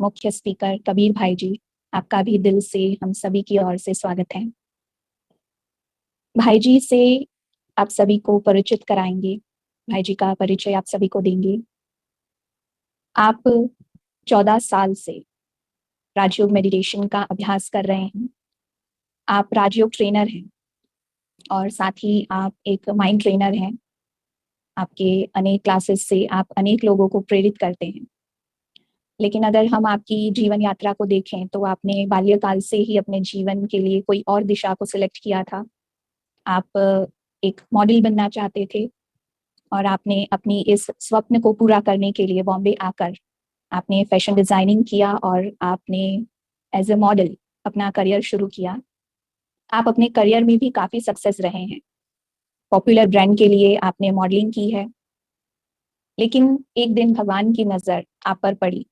मुख्य स्पीकर कबीर भाई जी, आपका भी दिल से हम सभी की ओर से स्वागत है। भाई जी से आप सभी को परिचित कराएंगे, भाई जी का परिचय आप सभी को देंगे। आप 14 साल से राजयोग मेडिटेशन का अभ्यास कर रहे हैं। आप राजयोग ट्रेनर हैं और साथ ही आप एक माइंड ट्रेनर हैं। आपके अनेक क्लासेस से आप अनेक लोगों को प्रेरित करते हैं। लेकिन अगर हम आपकी जीवन यात्रा को देखें तो आपने बाल्यकाल से ही अपने जीवन के लिए कोई और दिशा को सिलेक्ट किया था। आप एक मॉडल बनना चाहते थे और आपने अपनी इस स्वप्न को पूरा करने के लिए बॉम्बे आकर आपने फैशन डिजाइनिंग किया और आपने एज ए मॉडल अपना करियर शुरू किया। आप अपने करियर में भी काफी सक्सेस रहे हैं। पॉपुलर ब्रांड के लिए आपने मॉडलिंग की है। लेकिन एक दिन भगवान की नजर आप पर पड़ी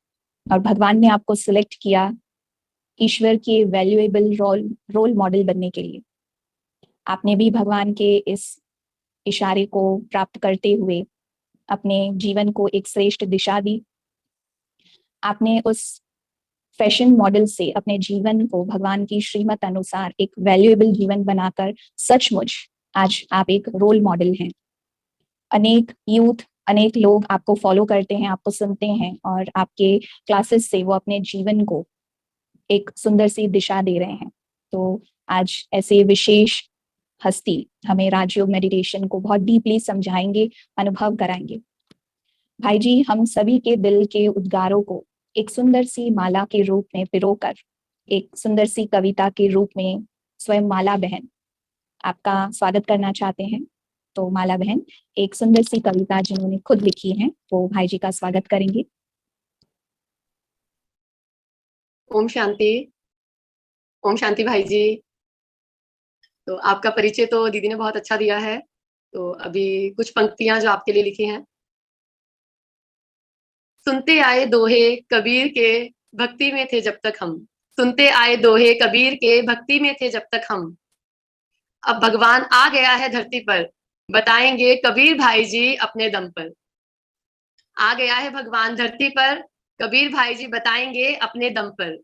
और भगवान ने आपको सिलेक्ट किया ईश्वर के वैल्यूएबल रोल मॉडल बनने के लिए। आपने भी भगवान के इस इशारे को प्राप्त करते हुए अपने जीवन को एक श्रेष्ठ दिशा दी। आपने उस फैशन मॉडल से अपने जीवन को भगवान की श्रीमत अनुसार एक वैल्यूएबल जीवन बनाकर सचमुच आज आप एक रोल मॉडल हैं। अनेक यूथ, अनेक लोग आपको फॉलो करते हैं, आपको सुनते हैं और आपके क्लासेस से वो अपने जीवन को एक सुंदर सी दिशा दे रहे हैं। तो आज ऐसे विशेष हस्ती हमें राजयोग मेडिटेशन को बहुत डीपली समझाएंगे, अनुभव कराएंगे। भाई जी हम सभी के दिल के उद्गारों को एक सुंदर सी माला के रूप में पिरोकर एक सुंदर सी कविता के रूप में स्वयं माला बहन आपका स्वागत करना चाहते हैं। तो माला बहन एक सुंदर सी कविता जिन्होंने खुद लिखी है वो भाई जी का स्वागत करेंगे। ओम शांति। ओम शांति भाई जी। तो आपका परिचय तो दीदी ने बहुत अच्छा दिया है। तो अभी कुछ पंक्तियां जो आपके लिए लिखी हैं। सुनते आए दोहे कबीर के भक्ति में थे जब तक हम। सुनते आए दोहे कबीर के भक्ति में थे जब तक हम। अब भगवान आ गया है धरती पर, बताएंगे कबीर भाई जी अपने दम पर। आ गया है भगवान धरती पर, कबीर भाई जी बताएंगे अपने दम पर।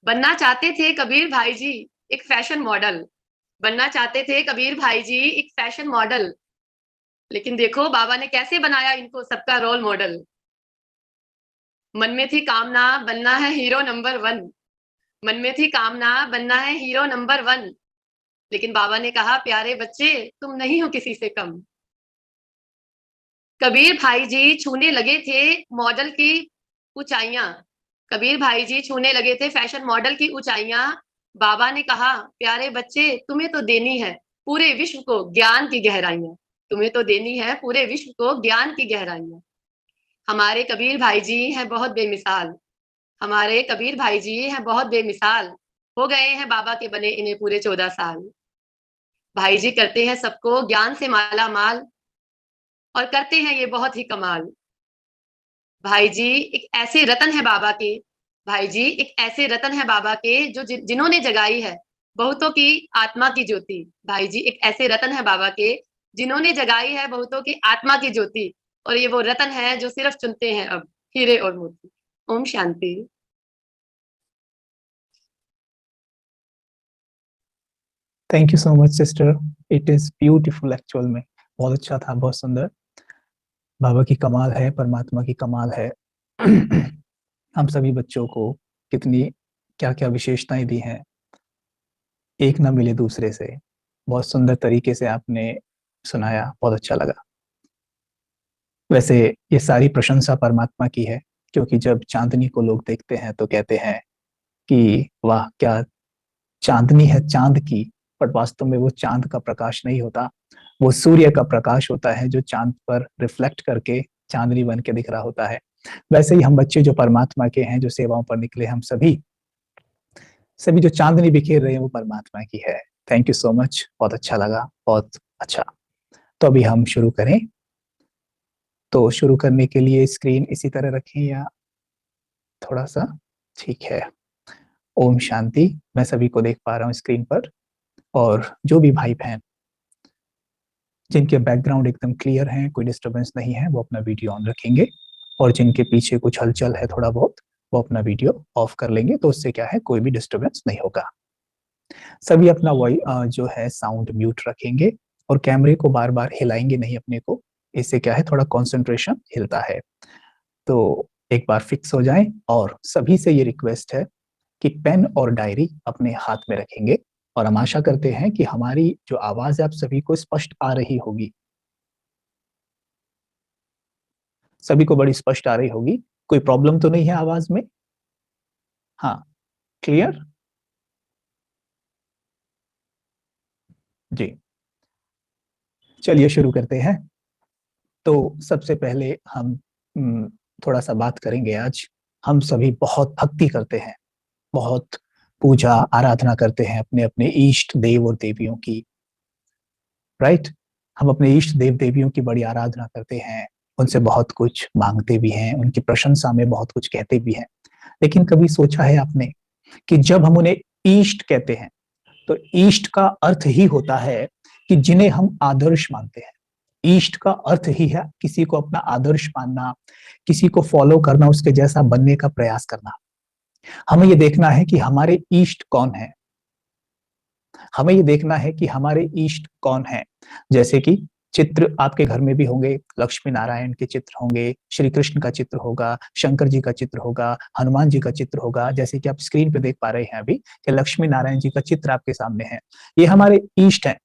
बनना चाहते थे कबीर भाई जी एक फैशन मॉडल। बनना चाहते थे कबीर भाई जी एक फैशन मॉडल। लेकिन देखो बाबा ने कैसे बनाया इनको सबका रोल मॉडल। मन में थी कामना बनना है हीरो नंबर 1। मन में थी कामना बनना है हीरो नंबर 1। लेकिन बाबा ने कहा प्यारे बच्चे तुम नहीं हो किसी से कम। कबीर भाई जी छूने लगे थे मॉडल की ऊंचाइयां। कबीर भाई जी छूने लगे थे फैशन मॉडल की ऊंचाइयां। बाबा ने कहा प्यारे बच्चे तुम्हें तो देनी है पूरे विश्व को ज्ञान की गहराइयां। तुम्हें तो देनी है पूरे विश्व को ज्ञान की गहराइयां। हमारे कबीर भाई जी हैं बहुत बेमिसाल। हमारे कबीर भाई जी हैं बहुत बेमिसाल। हो गए हैं बाबा के बने इन्हें पूरे 14 साल। भाई जी करते हैं सबको ज्ञान से माला माल और करते हैं ये बहुत ही कमाल। भाई जी एक ऐसे रतन है बाबा के। भाई जी एक ऐसे रतन है बाबा के जो जिन्होंने जगाई है बहुतों की आत्मा की ज्योति। भाई जी एक ऐसे रतन है बाबा के जिन्होंने जगाई है बहुतों की आत्मा की ज्योति। और ये वो रतन है जो सिर्फ चुनते हैं अब हीरे और मोती। ओम शांति। Thank you so much sister, it is beautiful. Actual में बहुत अच्छा था, बहुत सुंदर। बाबा की कमाल है, परमात्मा की कमाल है। हम सभी बच्चों को कितनी क्या क्या विशेषताएं दी हैं, एक ना मिले दूसरे से। बहुत सुंदर तरीके से आपने सुनाया, बहुत अच्छा लगा। वैसे ये सारी प्रशंसा परमात्मा की है, क्योंकि जब चांदनी को लोग देखते हैं तो कहते हैं कि वाह क्या चांदनी है चांद की। बट वास्तव में वो चांद का प्रकाश नहीं होता, वो सूर्य का प्रकाश होता है जो चांद पर रिफ्लेक्ट करके चांदनी बन के दिख रहा होता है। वैसे ही हम बच्चे जो परमात्मा के हैं, जो सेवाओं पर निकले, हम सभी सभी जो चांदनी बिखेर रहे हैं वो परमात्मा की है। थैंक यू सो मच, बहुत अच्छा लगा, बहुत अच्छा। तो अभी हम शुरू करें। तो शुरू करने के लिए स्क्रीन इसी तरह रखें या थोड़ा सा, ठीक है। ओम शांति। मैं सभी को देख पा रहा हूँ स्क्रीन पर। और जो भी भाई बहन जिनके बैकग्राउंड एकदम क्लियर हैं, कोई डिस्टरबेंस नहीं है, वो अपना वीडियो ऑन रखेंगे। और जिनके पीछे कुछ हलचल है थोड़ा बहुत, वो अपना वीडियो ऑफ कर लेंगे, तो उससे क्या है कोई भी डिस्टरबेंस नहीं होगा। सभी अपना जो है साउंड म्यूट रखेंगे और कैमरे को बार बार हिलाएंगे नहीं अपने को, इससे क्या है थोड़ा कंसंट्रेशन हिलता है। तो एक बार फिक्स हो जाएं, और सभी से ये रिक्वेस्ट है कि पेन और डायरी अपने हाथ में रखेंगे, और हम आशा करते हैं कि हमारी जो आवाज है आप सभी को स्पष्ट आ रही होगी। सभी को बड़ी स्पष्ट आ रही होगी, कोई प्रॉब्लम तो नहीं है आवाज में? हाँ, क्लियर? जी, चलिए शुरू करते हैं। तो सबसे पहले हम थोड़ा सा बात करेंगे आज। हम सभी बहुत भक्ति करते हैं, बहुत पूजा आराधना करते हैं अपने अपने इष्ट देव और देवियों की, राइट? हम अपने इष्ट देव देवियों की बड़ी आराधना करते हैं, उनसे बहुत कुछ मांगते भी हैं, उनकी प्रशंसा में बहुत कुछ कहते भी हैं। लेकिन कभी सोचा है आपने कि जब हम उन्हें इष्ट कहते हैं, तो इष्ट का अर्थ ही होता है कि जिन्हें हम आदर्श मानते हैं। इष्ट का अर्थ ही है किसी को अपना आदर्श मानना, किसी को फॉलो करना, उसके जैसा बनने का प्रयास करना। हमें ये देखना है कि हमारे इष्ट कौन है, हमें ये देखना है कि हमारे इष्ट कौन है। जैसे कि चित्र आपके घर में भी होंगे, लक्ष्मी नारायण के चित्र होंगे, श्री कृष्ण का चित्र होगा, शंकर जी का चित्र होगा, हनुमान जी का चित्र होगा। जैसे कि आप स्क्रीन पे देख पा रहे हैं अभी कि लक्ष्मी नारायण जी का चित्र आपके सामने है, ये हमारे इष्ट हैं।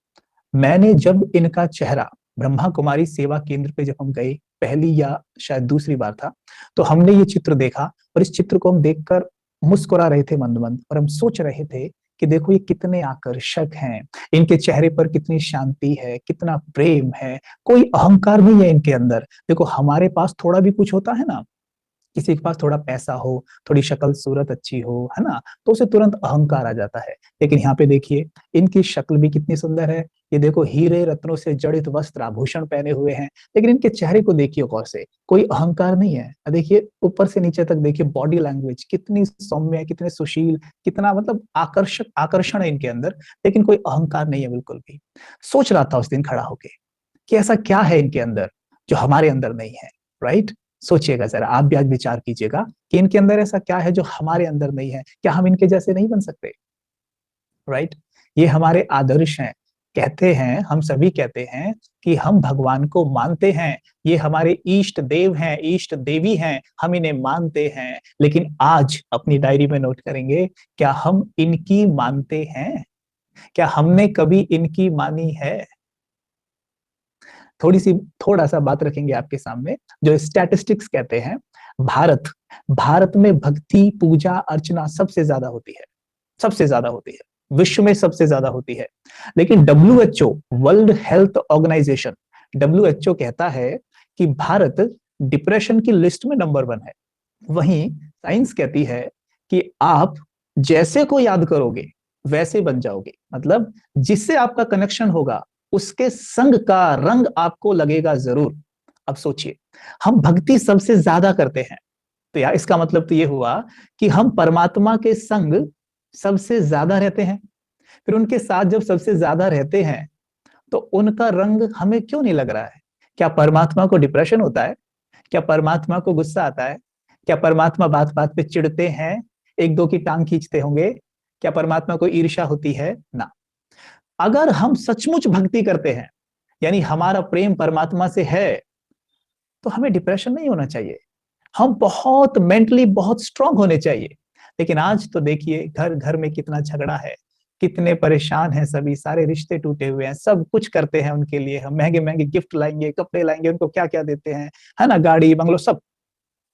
मैंने जब इनका चेहरा ब्रह्मा कुमारी सेवा केंद्र पे जब हम गए, पहली या शायद दूसरी बार था, तो हमने ये चित्र देखा, और इस चित्र को हम देखकर मुस्कुरा रहे थे मंद मंद, और हम सोच रहे थे कि देखो ये कितने आकर्षक हैं, इनके चेहरे पर कितनी शांति है, कितना प्रेम है, कोई अहंकार नहीं है इनके अंदर। देखो हमारे पास थोड़ा भी कुछ होता है ना, किसी के पास थोड़ा पैसा हो, थोड़ी शक्ल सूरत अच्छी हो, है ना, तो उसे तुरंत अहंकार आ जाता है। लेकिन यहाँ पे देखिए इनकी शक्ल भी कितनी सुंदर है, ये देखो हीरे रत्नों से जड़ित वस्त्र आभूषण पहने हुए हैं, लेकिन इनके चेहरे को देखिए गौर से, कोई अहंकार नहीं है। देखिए ऊपर से नीचे तक देखिए, बॉडी लैंग्वेज कितनी सौम्य है, कितने सुशील, कितना मतलब आकर्षण है इनके अंदर, लेकिन कोई अहंकार नहीं है बिल्कुल भी। सोच रहा था उस दिन खड़ा होके कि ऐसा क्या है इनके अंदर जो हमारे अंदर नहीं है, राइट? सोचिएगा जरा, आप भी आज विचार कीजिएगा कि इनके अंदर ऐसा क्या है जो हमारे अंदर नहीं है। क्या हम इनके जैसे नहीं बन सकते, राइट? ये हमारे आदर्श हैं। कहते हैं, हम सभी कहते हैं कि हम भगवान को मानते हैं, ये हमारे इष्ट देव हैं, इष्ट देवी हैं, हम इन्हें मानते हैं। लेकिन आज अपनी डायरी में नोट करेंगे, क्या हम इनकी मानते हैं? क्या हमने कभी इनकी मानी है? थोड़ा सा बात रखेंगे आपके सामने, जो स्टैटिस्टिक्स कहते हैं, भारत में भक्ति पूजा अर्चना सबसे ज्यादा होती है, सबसे ज्यादा होती है, विश्व में सबसे ज्यादा होती है। लेकिन WHO, World Health Organization, WHO कहता है कि भारत डिप्रेशन की लिस्ट में नंबर 1 है। वहीं साइंस कहती है कि आप जैसे को याद करोगे वैसे बन जाओगे, मतलब जिससे आपका कनेक्शन होगा उसके संग का रंग आपको लगेगा जरूर। अब सोचिए, हम भक्ति सबसे ज्यादा करते हैं, तो यार इसका मतलब तो ये हुआ कि हम परमात्मा के संग सबसे ज्यादा रहते हैं। फिर उनके साथ जब सबसे ज्यादा रहते हैं तो उनका रंग हमें क्यों नहीं लग रहा है? क्या परमात्मा को डिप्रेशन होता है? क्या परमात्मा को गुस्सा आता है? क्या परमात्मा बात बात पे चिढ़ते हैं, एक दो की टांग खींचते होंगे? क्या परमात्मा को ईर्ष्या होती है? ना। अगर हम सचमुच भक्ति करते हैं, यानी हमारा प्रेम परमात्मा से है, तो हमें डिप्रेशन नहीं होना चाहिए, हम बहुत मेंटली बहुत स्ट्रांग होने चाहिए। लेकिन आज तो देखिए घर घर में कितना झगड़ा है, कितने परेशान हैं सभी, सारे रिश्ते टूटे हुए हैं, सब कुछ करते हैं उनके लिए, हम महंगे महंगे गिफ्ट लाएंगे, कपड़े लाएंगे, उनको क्या क्या देते हैं, है ना, गाड़ी बंगलो सब,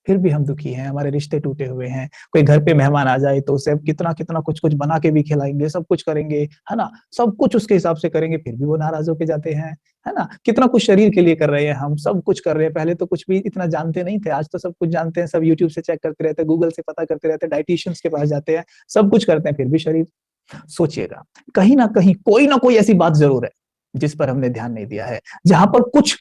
फिर भी हम दुखी हैं, हमारे रिश्ते टूटे हुए हैं। कोई घर पे मेहमान आ जाए तो उसे कितना कितना कुछ कुछ बना के भी खिलाएंगे, सब कुछ करेंगे, है ना, सब कुछ उसके हिसाब से करेंगे, फिर भी वो नाराज होके जाते हैं, है ना। कितना कुछ शरीर के लिए कर रहे हैं, हम सब कुछ कर रहे हैं, पहले तो कुछ भी इतना जानते नहीं थे, आज तो सब कुछ जानते हैं, सब यूट्यूब से चेक करते रहते हैं, गूगल से पता करते रहते हैं, डाइटिशियंस के पास जाते हैं, सब कुछ करते हैं, फिर भी शरीर। सोचिएगा, कहीं ना कोई ऐसी बात जरूर है जिस पर हमने ध्यान नहीं दिया है, जहां पर कुछ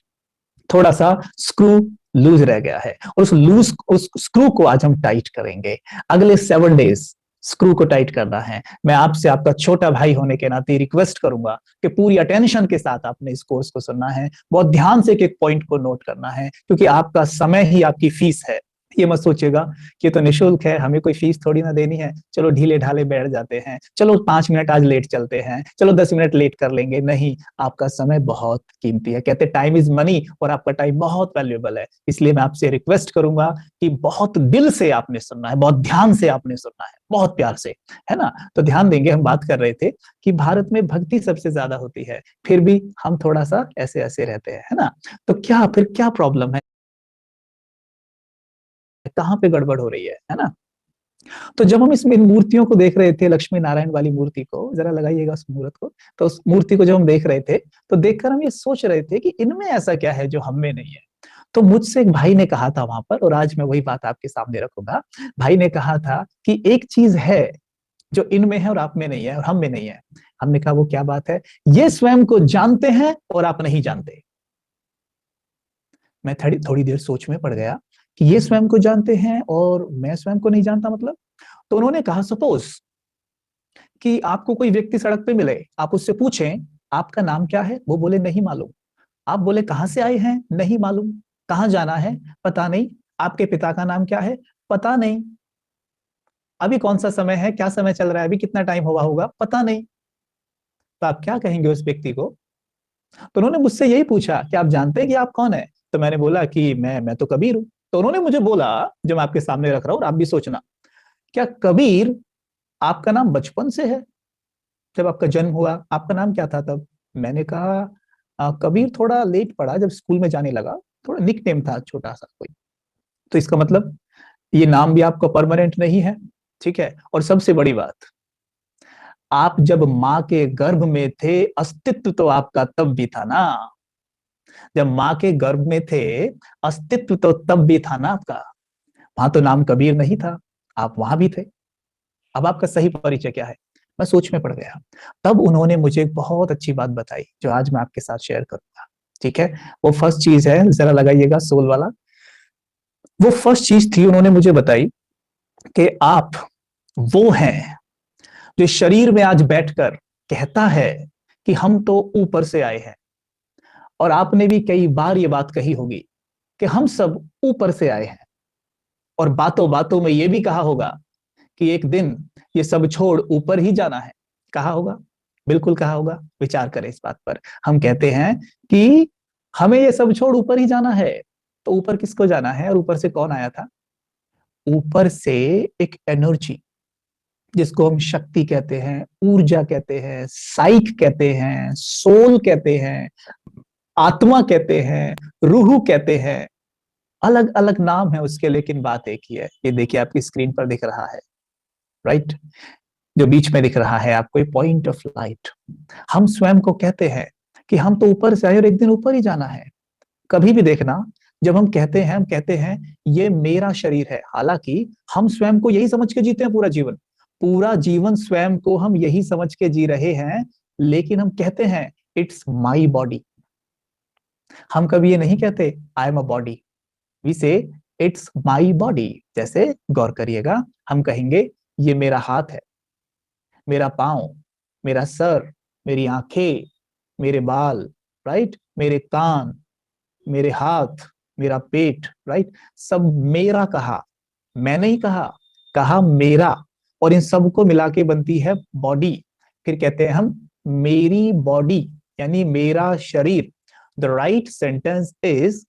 थोड़ा सा स्क्रू लूज रह गया है, और उस स्क्रू को आज हम टाइट करेंगे। अगले 7 डेज स्क्रू को टाइट करना है। मैं आपसे आपका छोटा भाई होने के नाते रिक्वेस्ट करूंगा कि पूरी अटेंशन के साथ आपने इस कोर्स को सुनना है, बहुत ध्यान से एक एक पॉइंट को नोट करना है, क्योंकि आपका समय ही आपकी फीस है। ये मत सोचिएगा कि ये तो निशुल्क है, हमें कोई फीस थोड़ी ना देनी है, चलो ढीले ढाले बैठ जाते हैं, चलो 5 मिनट आज लेट चलते हैं, चलो 10 मिनट लेट कर लेंगे। नहीं, आपका समय बहुत कीमती है, कहते टाइम इज मनी, और आपका टाइम बहुत वैल्यूएबल है। इसलिए मैं आपसे रिक्वेस्ट करूंगा कि बहुत दिल से आपने सुनना है, बहुत ध्यान से आपने सुनना है, बहुत प्यार से, है ना। तो ध्यान देंगे। हम बात कर रहे थे कि भारत में भक्ति सबसे ज्यादा होती है, फिर भी हम थोड़ा सा ऐसे ऐसे रहते हैं, है ना। तो क्या प्रॉब्लम है, कहाँ पे गड़बड़ हो रही है ना। तो जब हम इसमें इन मूर्तियों को देख रहे थे, लक्ष्मी नारायण वाली मूर्ति को जरा लगाइएगा उस मूर्त को, तो उस मूर्ति को जब हम देख रहे थे तो देखकर हम ये सोच रहे थे कि इनमें ऐसा क्या है जो हम में नहीं है। तो मुझसे एक भाई ने कहा था वहां पर, और आज मैं वही बात आपके सामने रखूंगा। भाई ने कहा था कि एक चीज है जो इनमें है और आप में नहीं है और हम में नहीं है। हमने कहा वो क्या बात है? ये स्वयं को जानते हैं और आप नहीं जानते। मैं थोड़ी देर सोच में पड़ गया कि ये स्वयं को जानते हैं और मैं स्वयं को नहीं जानता, मतलब। तो उन्होंने कहा सपोज कि आपको कोई व्यक्ति सड़क पे मिले, आप उससे पूछें आपका नाम क्या है, वो बोले नहीं मालूम। आप बोले कहां से आए हैं, नहीं मालूम। कहां जाना है, पता नहीं। आपके पिता का नाम क्या है, पता नहीं। अभी कौन सा समय है, क्या समय चल रहा है, अभी कितना टाइम हुआ होगा, पता नहीं। तो आप क्या कहेंगे उस व्यक्ति को? तो उन्होंने मुझसे यही पूछा कि आप जानते हैं कि आप कौन है? तो मैंने बोला कि मैं तो कबीर हूं। तो उन्होंने मुझे बोला, जो मैं आपके सामने रख रहा हूं और आप भी सोचना, क्या कबीर आपका नाम बचपन से है? जब आपका जन्म हुआ आपका नाम क्या था तब? मैंने कहा कबीर थोड़ा लेट पड़ा, जब स्कूल में जाने लगा, थोड़ा निक नेम था छोटा सा कोई। तो इसका मतलब ये नाम भी आपका परमानेंट नहीं है, ठीक है। और सबसे बड़ी बात, आप जब माँ के गर्भ में थे, अस्तित्व तो आपका तब भी था ना। जब माँ के गर्भ में थे, अस्तित्व तो तब भी था ना आपका। वहां तो नाम कबीर नहीं था, आप वहां भी थे। अब आपका सही परिचय क्या है? मैं सोच में पड़ गया। तब उन्होंने मुझे एक बहुत अच्छी बात बताई जो आज मैं आपके साथ शेयर करूंगा, ठीक है। वो फर्स्ट चीज है, जरा लगाइएगा सोल वाला। वो फर्स्ट चीज थी, उन्होंने मुझे बताई कि आप वो हैं जो शरीर में आज बैठकर कहता है कि हम तो ऊपर से आए हैं। और आपने भी कई बार ये बात कही होगी कि हम सब ऊपर से आए हैं। और बातों बातों में ये भी कहा होगा कि एक दिन ये सब छोड़ ऊपर ही जाना है। कहा होगा, बिल्कुल कहा होगा। विचार करें इस बात पर। हम कहते हैं कि हमें ये सब छोड़ ऊपर ही जाना है। तो ऊपर किसको जाना है और ऊपर से कौन आया था? ऊपर से एक एनर्जी, जिसको हम शक्ति कहते हैं, ऊर्जा कहते हैं, साइक कहते हैं, सोल कहते हैं, आत्मा कहते हैं, रूह कहते हैं। अलग अलग नाम है उसके, लेकिन बात एक ही है। ये देखिए आपकी स्क्रीन पर दिख रहा है, राइट। जो बीच में दिख रहा है आपको, ये पॉइंट ऑफ लाइट। हम स्वयं को कहते हैं कि हम तो ऊपर से आए और एक दिन ऊपर ही जाना है। कभी भी देखना, जब हम कहते हैं ये मेरा शरीर है, हालांकि हम स्वयं को यही समझ के जीते हैं पूरा जीवन। पूरा जीवन स्वयं को हम यही समझ के जी रहे हैं, लेकिन हम कहते हैं इट्स माई बॉडी। हम कभी ये नहीं कहते I am a body, we say it's my body. जैसे गौर करिएगा, हम कहेंगे ये मेरा हाथ है, मेरा पांव, मेरा सर, मेरी आंखें, मेरे बाल, राइट, मेरे कान, मेरे हाथ, मेरा पेट, राइट। सब मेरा कहा, मैं नहीं कहा, कहा मेरा। और इन सबको मिला के बनती है बॉडी। फिर कहते हैं हम मेरी बॉडी, यानी मेरा शरीर। The right sentence is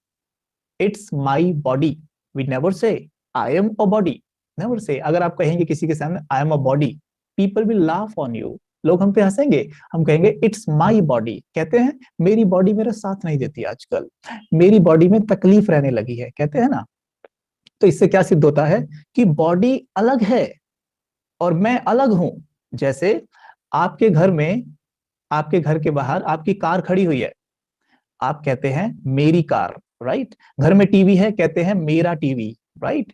it's my body. We never say I am a body, never say. अगर आप कहेंगे किसी के सामने I am a body, people will laugh on you, लोग हम पे हंसेंगे। हम कहेंगे इट्स माई बॉडी। कहते हैं मेरी बॉडी मेरा साथ नहीं देती आजकल, मेरी बॉडी में तकलीफ रहने लगी है, कहते हैं ना। तो इससे क्या सिद्ध होता है कि बॉडी अलग है और मैं अलग हूं। जैसे आपके घर में, आपके घर के बाहर आपकी कार खड़ी हुई है, आप कहते हैं मेरी कार, राइट। घर में टीवी है, कहते हैं मेरा टीवी, राइट।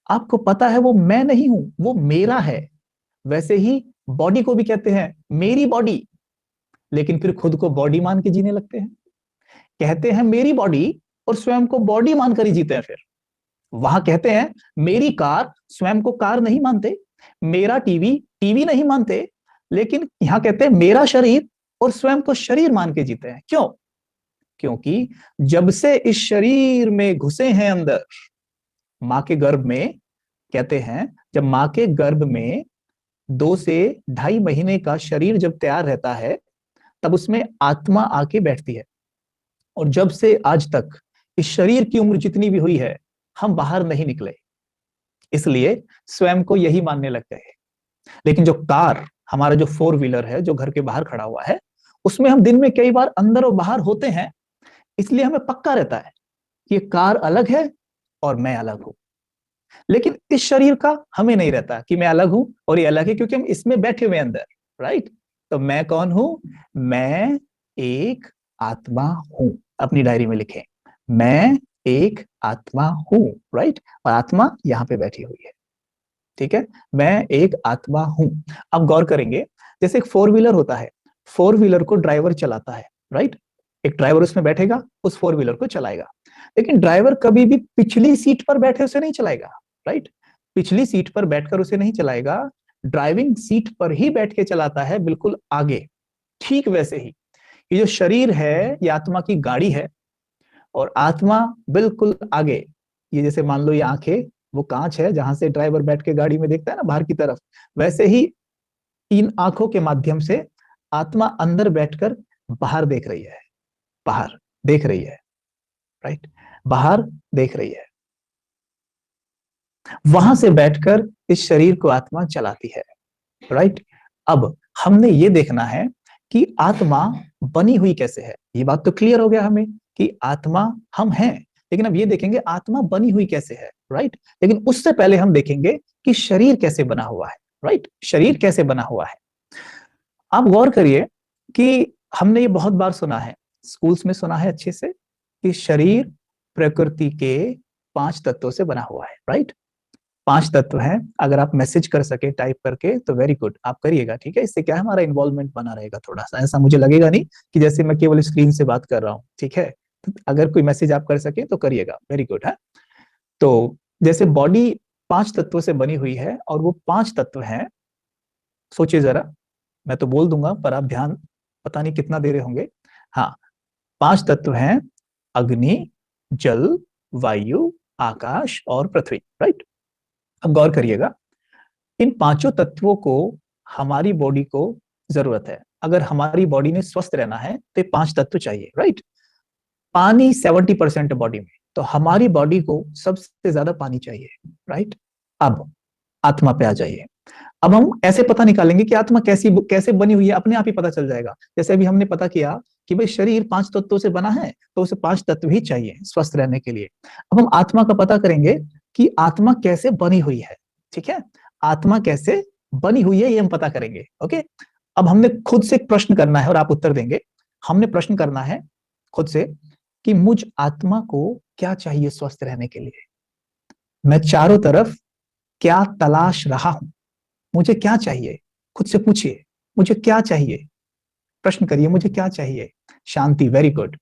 आपको पता है वो मैं नहीं हूं, वो मेरा है। वैसे ही बॉडी को भी कहते हैं मेरी बॉडी, लेकिन फिर खुद को बॉडी मान के जीने लगते हैं। कहते हैं मेरी बॉडी और स्वयं को बॉडी मानकर ही जीते हैं। फिर वहां कहते हैं मेरी कार, स्वयं को कार नहीं मानते। मेरा टीवी, टीवी नहीं मानते। लेकिन यहां कहते हैं मेरा शरीर और स्वयं को शरीर मान के जीते हैं। क्यों? क्योंकि जब से इस शरीर में घुसे हैं अंदर, माँ के गर्भ में, कहते हैं जब माँ के गर्भ में 2 से 2.5 महीने का शरीर जब तैयार रहता है तब उसमें आत्मा आके बैठती है। और जब से आज तक इस शरीर की उम्र जितनी भी हुई है, हम बाहर नहीं निकले, इसलिए स्वयं को यही मानने लग गए। लेकिन जो कार, हमारा जो 4 व्हीलर है जो घर के बाहर खड़ा हुआ है, उसमें हम दिन में कई बार अंदर और बाहर होते हैं, इसलिए हमें पक्का रहता है कि ये कार अलग है और मैं अलग हूं। लेकिन इस शरीर का हमें नहीं रहता कि मैं अलग हूं और ये अलग है, क्योंकि हम इसमें बैठे हुए अंदर, राइट। तो मैं कौन हूं? मैं एक आत्मा हूं। अपनी डायरी में लिखें, मैं एक आत्मा हूं, राइट। और आत्मा यहां पे बैठी हुई है, ठीक है। मैं एक आत्मा हूं। अब गौर करेंगे, जैसे एक 4 व्हीलर होता है, 4 व्हीलर को ड्राइवर चलाता है, राइट। एक ड्राइवर उसमें बैठेगा, उस 4 व्हीलर को चलाएगा। लेकिन ड्राइवर कभी भी पिछली सीट पर बैठे उसे नहीं चलाएगा, राइट। पिछली सीट पर बैठकर उसे नहीं चलाएगा, ड्राइविंग सीट पर ही बैठ के चलाता है, बिल्कुल आगे। ठीक वैसे ही ये जो शरीर है, ये आत्मा की गाड़ी है और आत्मा बिल्कुल आगे। ये जैसे मान लो ये आंखें वो कांच है जहां से ड्राइवर बैठ के गाड़ी में देखता है ना बाहर की तरफ, वैसे ही इन आंखों के माध्यम से आत्मा अंदर बैठकर बाहर देख रही है, बाहर देख रही है, राइट। बाहर देख रही है, वहां से बैठकर इस शरीर को आत्मा चलाती है, राइट। अब हमने ये देखना है कि आत्मा बनी हुई कैसे है। ये बात तो क्लियर हो गया हमें कि आत्मा हम हैं, लेकिन अब ये देखेंगे आत्मा बनी हुई कैसे है, राइट। लेकिन उससे पहले हम देखेंगे कि शरीर कैसे बना हुआ है, राइट। शरीर कैसे बना हुआ है। आप गौर करिए कि हमने ये बहुत बार सुना है, स्कूल्स में सुना है अच्छे से, कि शरीर प्रकृति के 5 तत्वों से बना हुआ है, राइट। 5 तत्व हैं। अगर आप मैसेज कर सके टाइप करके तो वेरी गुड, आप करिएगा, ठीक है। इससे क्या है, हमारा इन्वॉल्वमेंट बना रहेगा थोड़ा सा, ऐसा मुझे लगेगा नहीं कि जैसे मैं केवल स्क्रीन से बात कर रहा हूँ, ठीक है। तो अगर कोई मैसेज आप कर सके तो करिएगा, वेरी गुड है। तो जैसे बॉडी 5 तत्वों से बनी हुई है और वो 5 तत्व हैं, सोचिए जरा, मैं तो बोल दूंगा पर आप ध्यान पता नहीं कितना दे रहे होंगे। हाँ, 5 तत्व हैं, अग्नि, जल, वायु, आकाश और पृथ्वी, राइट। अब गौर करिएगा, इन 5 तत्वों को हमारी बॉडी को जरूरत है। अगर हमारी बॉडी ने स्वस्थ रहना है तो ये 5 तत्व चाहिए, राइट। पानी 70% बॉडी में, तो हमारी बॉडी को सबसे ज्यादा पानी चाहिए, राइट। अब आत्मा पे आ जाइए। अब हम ऐसे पता निकालेंगे कि आत्मा कैसे बनी हुई है, अपने आप ही पता चल जाएगा। जैसे अभी हमने पता किया कि भाई शरीर 5 तत्वों से बना है, तो उसे 5 तत्व ही चाहिए स्वस्थ रहने के लिए। अब हम आत्मा का पता करेंगे कि आत्मा कैसे बनी हुई है, ठीक है। आत्मा कैसे बनी हुई है ये हम पता करेंगे, ओके। अब हमने खुद से एक प्रश्न करना है और आप उत्तर देंगे। हमने प्रश्न करना है खुद से कि मुझ आत्मा को क्या चाहिए स्वस्थ रहने के लिए। मैं चारों तरफ क्या तलाश रहा हूं, मुझे क्या चाहिए। खुद से पूछिए, मुझे क्या चाहिए। प्रश्न करिए, मुझे क्या चाहिए। शांति, very good,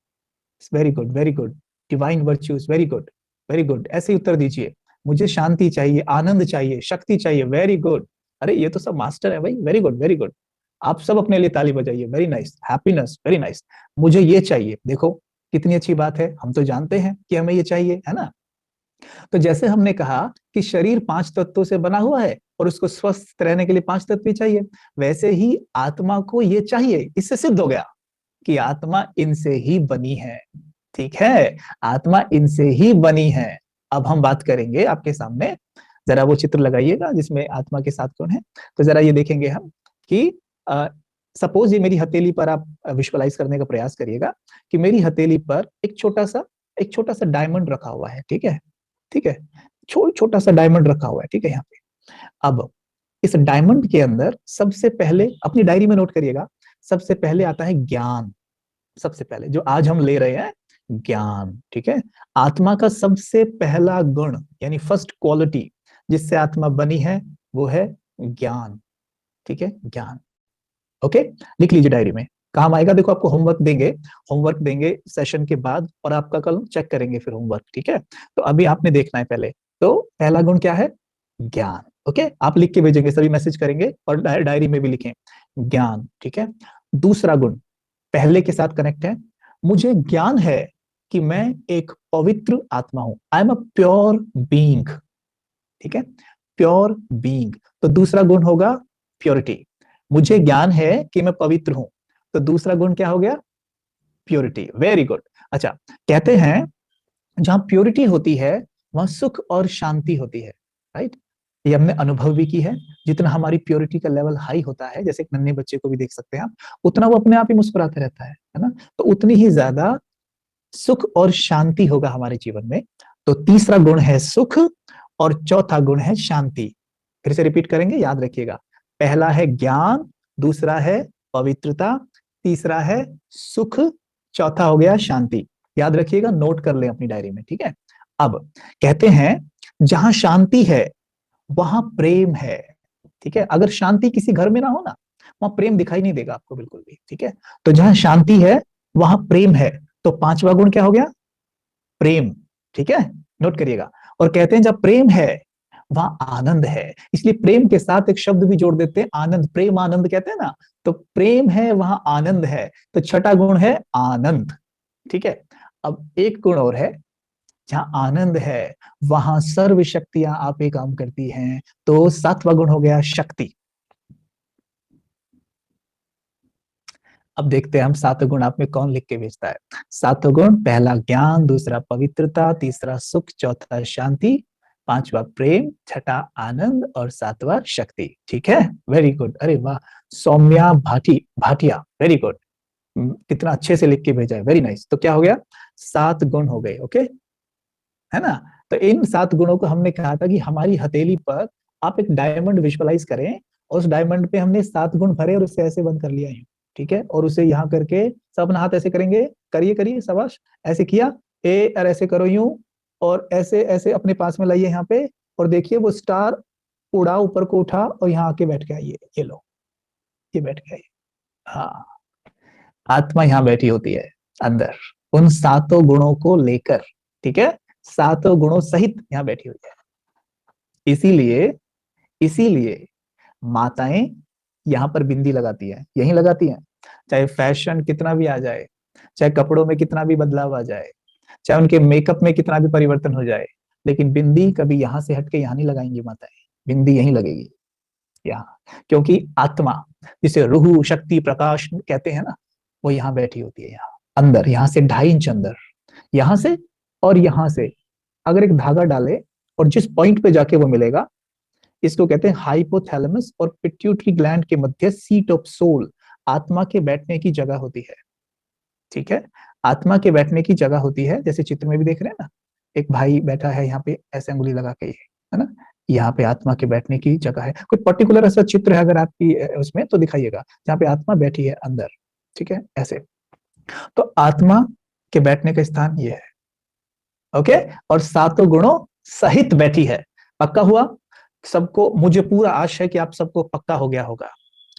very good, very good. Divine virtues, very good, very good. ऐसे ही उत्तर दीजिए, मुझे शांति चाहिए, आनंद चाहिए, शक्ति चाहिए, वेरी गुड। अरे ये तो सब मास्टर है भाई, वेरी गुड, वेरी गुड। आप सब अपने लिए ताली बजाइए, very nice. Happiness, very nice. मुझे ये चाहिए, देखो कितनी अच्छी बात है, हम तो जानते हैं कि हमें ये चाहिए, है ना। तो जैसे हमने कहा कि शरीर 5 तत्वों से बना हुआ है और उसको स्वस्थ रहने के लिए 5 तत्व ही चाहिए, वैसे ही आत्मा को ये चाहिए। इससे सिद्ध हो गया कि आत्मा इनसे ही बनी है, ठीक है। आत्मा इनसे ही बनी है। अब हम बात करेंगे आपके सामने, जरा वो चित्र लगाइएगा जिसमें आत्मा के साथ कौन है। तो जरा ये देखेंगे हम कि सपोज ये मेरी हथेली पर, आप विजुअलाइज करने का प्रयास करिएगा कि मेरी हथेली पर एक छोटा सा डायमंड रखा हुआ है, ठीक है, ठीक है। छोटा सा डायमंड रखा हुआ है, ठीक है, यहाँ पे। अब इस डायमंड के अंदर सबसे पहले, अपनी डायरी में नोट करिएगा, सबसे पहले आता है ज्ञान। सबसे पहले जो आज हम ले रहे हैं, ज्ञान, ठीक है। आत्मा का सबसे पहला गुण यानी फर्स्ट क्वालिटी जिससे आत्मा बनी है वो है ज्ञान, ठीक है, ज्ञान। ओके, लिख लीजिए डायरी में, काम आएगा। देखो आपको होमवर्क देंगे सेशन के बाद, और आपका कल चेक करेंगे फिर होमवर्क, ठीक है। तो अभी आपने देखना है पहले, तो पहला गुण क्या है, ज्ञान। ओके, आप लिख के भेजेंगे, सभी मैसेज करेंगे और डायरी में भी लिखें ज्ञान, ठीक है। दूसरा गुण पहले के साथ कनेक्ट है, मुझे ज्ञान है कि मैं एक पवित्र आत्मा हूं, आई एम अ प्योर बीइंग, ठीक है, प्योर बीइंग। तो दूसरा गुण होगा प्योरिटी। मुझे ज्ञान है कि मैं पवित्र हूं, तो दूसरा गुण क्या हो गया? प्योरिटी। Very good. अच्छा, कहते हैं जहां प्योरिटी होती है वहां सुख और शांति होती है, राइट? ये हमने अनुभव भी की है। जितना हमारी प्योरिटी का लेवल हाई होता है, जैसे एक नन्हे बच्चे को भी देख सकते हैं आप, उतना वो अपने आप ही मुस्कुराते रहता है ना? तो उतनी ही ज्यादा सुख और शांति होगा हमारे जीवन में। तो तीसरा गुण है सुख और चौथा गुण है शांति। फिर से रिपीट करेंगे, याद रखिएगा। पहला है ज्ञान, दूसरा है पवित्रता, तीसरा है सुख, चौथा हो गया शांति। याद रखिएगा, नोट कर लें अपनी डायरी में, ठीक है? अब कहते हैं जहां शांति है वहां प्रेम है, ठीक है? अगर शांति किसी घर में ना हो ना, वहां प्रेम दिखाई नहीं देगा आपको बिल्कुल भी, ठीक है? तो जहां शांति है वहां प्रेम है। तो पांचवा गुण क्या हो गया? प्रेम, ठीक है? नोट करिएगा। और कहते हैं जब प्रेम है वहां आनंद है, इसलिए प्रेम के साथ एक शब्द भी जोड़ देते हैं, आनंद। प्रेम आनंद कहते हैं ना, तो प्रेम है वहां आनंद है। तो छठा गुण है आनंद, ठीक है? अब एक गुण और है, जहां आनंद है वहां सर्व शक्तियां आप ही काम करती हैं। तो सातवां गुण हो गया शक्ति। अब देखते हैं हम सातों गुण आप में कौन लिख के भेजता है। सातों गुण, पहला ज्ञान, दूसरा पवित्रता, तीसरा सुख, चौथा शांति, पांचवा प्रेम, छठा आनंद और सातवां शक्ति, ठीक है? Very good. अरे वाह, सौम्या भाटिया, वेरी गुड। कितना अच्छे से लिख के भेजा है, वेरी नाइस। तो क्या हो गया? 7 गुण हो गए, ओके, है ना? तो इन 7 गुणों को हमने कहा था कि हमारी हथेली पर आप एक डायमंड विजुअलाइज करें, और उस डायमंड पे हमने 7 गुण भरे और उसे ऐसे बंद कर लिया है, ठीक है? और उसे यहाँ करके सब अपना हाथ ऐसे करेंगे, करिए करिए, शाबाश, ऐसे किया, ए और ऐसे करो यूं, और ऐसे ऐसे अपने पास में लाइए यहाँ पे, और देखिए वो स्टार उड़ा, ऊपर को उठा और यहाँ आके बैठ गया। ये लो, ये बैठ गया। हाँ, आत्मा यहाँ बैठी होती है अंदर, उन 7 गुणों को लेकर, ठीक है? 7 गुणों सहित यहाँ बैठी हुई है। इसीलिए इसीलिए माताएं यहाँ पर बिंदी लगाती है, यही लगाती हैं। चाहे फैशन कितना भी आ जाए, चाहे कपड़ों में कितना भी बदलाव आ जाए, चाहे उनके मेकअप में कितना भी परिवर्तन हो जाए, लेकिन बिंदी कभी यहाँ से हटके यहाँ नहीं लगाएंगी माताएं, बिंदी यहीं लगेगी यहाँ। क्योंकि आत्मा, जिसे रूह, शक्ति, प्रकाश कहते हैं ना, वो यहाँ बैठी होती है, यहाँ अंदर, यहाँ से 2.5 इंच अंदर, यहाँ से और यहाँ से अगर एक धागा डाले और जिस पॉइंट पे जाके वो मिलेगा, इसको कहते हैं हाइपोथैलेमस और पिट्यूटरी ग्लैंड के मध्य सीट ऑफ सोल, आत्मा के बैठने की जगह होती है, ठीक है? आत्मा के बैठने की जगह होती है। जैसे चित्र में भी देख रहे हैं ना, एक भाई बैठा है यहाँ पे, ऐसे अंगुली लगा के, है ना? यहाँ पे आत्मा के बैठने की जगह है। कोई पर्टिकुलर ऐसा चित्र है अगर आपकी उसमें, तो दिखाइएगा जहाँ पे आत्मा बैठी है अंदर, ठीक है? ऐसे। तो आत्मा के बैठने का स्थान ये है, ओके? और 7 गुणों सहित बैठी है। पक्का हुआ सबको? मुझे पूरा आशा है कि आप सबको पक्का हो गया होगा,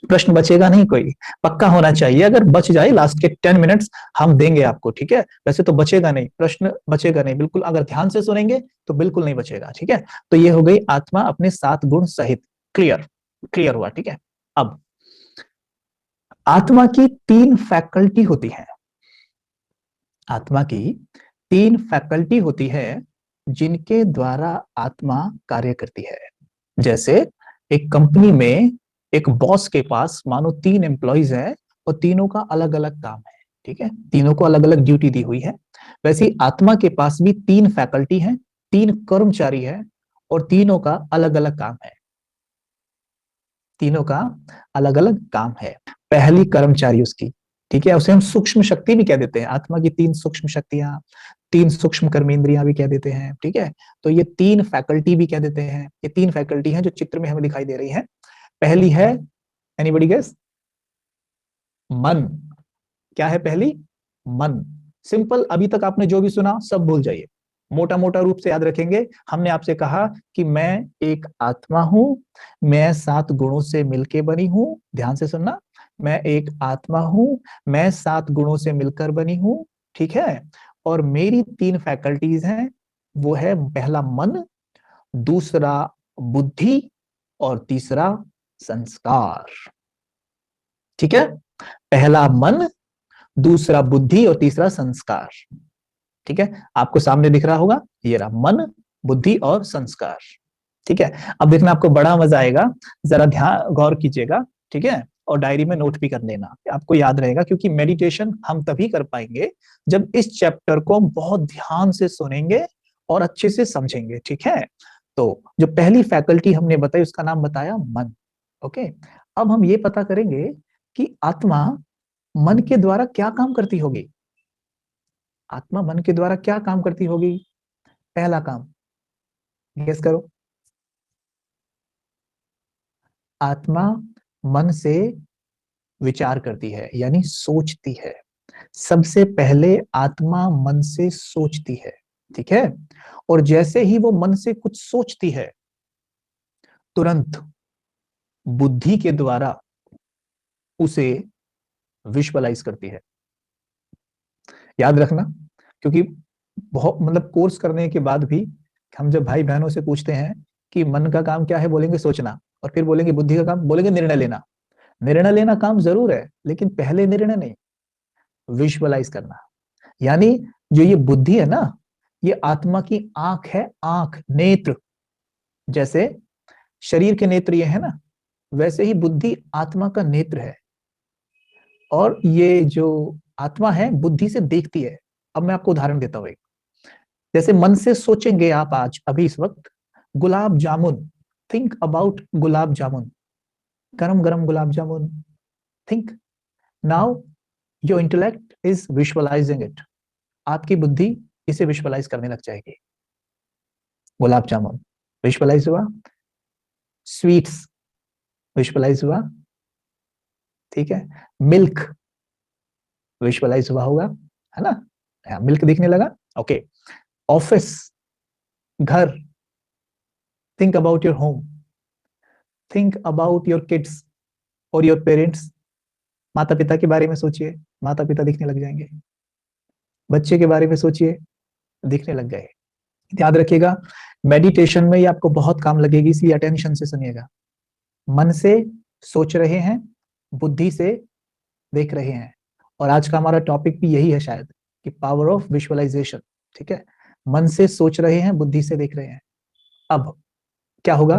प्रश्न बचेगा नहीं कोई, पक्का होना चाहिए। अगर बच जाए लास्ट के 10 मिनट्स हम देंगे आपको, ठीक है? वैसे तो बचेगा नहीं, प्रश्न बचेगा नहीं बिल्कुल, अगर ध्यान से सुनेंगे तो बिल्कुल नहीं बचेगा, ठीक है? तो ये हो गई आत्मा अपने 7 गुण सहित। क्लियर? क्लियर हुआ, ठीक है? अब आत्मा की 3 फैकल्टी होती है, आत्मा की 3 फैकल्टी होती है जिनके द्वारा आत्मा कार्य करती है। जैसे एक कंपनी में एक बॉस के पास मानो 3 एम्प्लॉइज हैं और तीनों का अलग अलग काम है, ठीक है? तीनों को अलग अलग ड्यूटी दी हुई है। वैसे ही आत्मा के पास भी 3 फैकल्टी हैं, 3 कर्मचारी हैं, और तीनों का अलग अलग काम है, तीनों का अलग अलग काम है। पहली कर्मचारी उसकी, ठीक है, उसे हम सूक्ष्म शक्ति भी कह देते हैं। आत्मा की 3 सूक्ष्म शक्तियां, 3 सूक्ष्म कर्मेंद्रियां भी कह देते हैं, ठीक है? तो ये 3 फैकल्टी भी कह देते हैं। ये 3 फैकल्टी हैं जो चित्र में हमें दिखाई दे रही है। पहली है, एनीबॉडी गेस? मन। क्या है पहली? मन। सिंपल, अभी तक आपने जो भी सुना सब भूल जाइए, मोटा मोटा रूप से याद रखेंगे। हमने आपसे कहा कि मैं एक आत्मा हूं, मैं 7 गुणों से मिलके बनी हूं। ध्यान से सुनना, मैं एक आत्मा हूं, मैं 7 गुणों से मिलकर बनी हूं, ठीक है? और मेरी 3 फैकल्टीज हैं, वो है पहला मन, दूसरा बुद्धि और तीसरा संस्कार, ठीक है? पहला मन, दूसरा बुद्धि और तीसरा संस्कार। ठीक है, आपको सामने दिख रहा होगा, ये रहा मन, बुद्धि और संस्कार। ठीक है, अब देखना आपको बड़ा मजा आएगा, जरा ध्यान गौर कीजिएगा। ठीक है, और डायरी में नोट भी कर लेना, आपको याद रहेगा, क्योंकि मेडिटेशन हम तभी कर पाएंगे जब इस चैप्टर को हम बहुत ध्यान से सुनेंगे और अच्छे से समझेंगे। ठीक है, तो जो पहली फैकल्टी हमने बताई उसका नाम बताया मन। ओके, अब हम ये पता करेंगे कि आत्मा मन के द्वारा क्या काम करती होगी। आत्मा मन के द्वारा क्या काम करती होगी? पहला काम गेस करो। आत्मा मन से विचार करती है, यानी सोचती है। सबसे पहले आत्मा मन से सोचती है। ठीक है, और जैसे ही वो मन से कुछ सोचती है, तुरंत बुद्धि के द्वारा उसे विजुअलाइज करती है। याद रखना, क्योंकि बहुत मतलब कोर्स करने के बाद भी हम जब भाई बहनों से पूछते हैं कि मन का काम क्या है, बोलेंगे सोचना, और फिर बोलेंगे बुद्धि का काम, बोलेंगे निर्णय लेना। निर्णय लेना काम जरूर है, लेकिन पहले निर्णय नहीं, विजुअलाइज करना। यानी जो ये बुद्धि है ना, ये आत्मा की आंख है, आंख, नेत्र। जैसे शरीर के नेत्र ये है ना, वैसे ही बुद्धि आत्मा का नेत्र है। और ये जो आत्मा है बुद्धि से देखती है। अब मैं आपको उदाहरण देता हूं एक। जैसे मन से सोचेंगे आप आज अभी इस वक्त गुलाब जामुन, थिंक अबाउट गुलाब जामुन, गरम गरम gulab jamun, think. Now your intellect is visualising it. आपकी बुद्धि इसे विजुअलाइज करने लग जाएगी। गुलाब जामुन विजुअलाइज हुआ, स्वीट्स विजुअलाइज हुआ, ठीक है, मिल्क विजुअलाइज हुआ होगा, है ना, मिल्क दिखने लगा। ओके, ऑफिस, घर, think about your home, think about your kids और योर पेरेंट्स। माता पिता के बारे में सोचिए, माता पिता दिखने लग जाएंगे। बच्चे के बारे में सोचिए, दिखने लग गए। याद रखिएगा, मेडिटेशन में ये आपको बहुत काम लगेगी, इसलिए अटेंशन से सुनिएगा। मन से सोच रहे हैं, बुद्धि से देख रहे हैं, और आज का हमारा टॉपिक भी यही है शायद, कि पावर ऑफ विजुअलाइजेशन। ठीक है, मन से सोच रहे हैं, बुद्धि से देख रहे हैं। अब क्या होगा,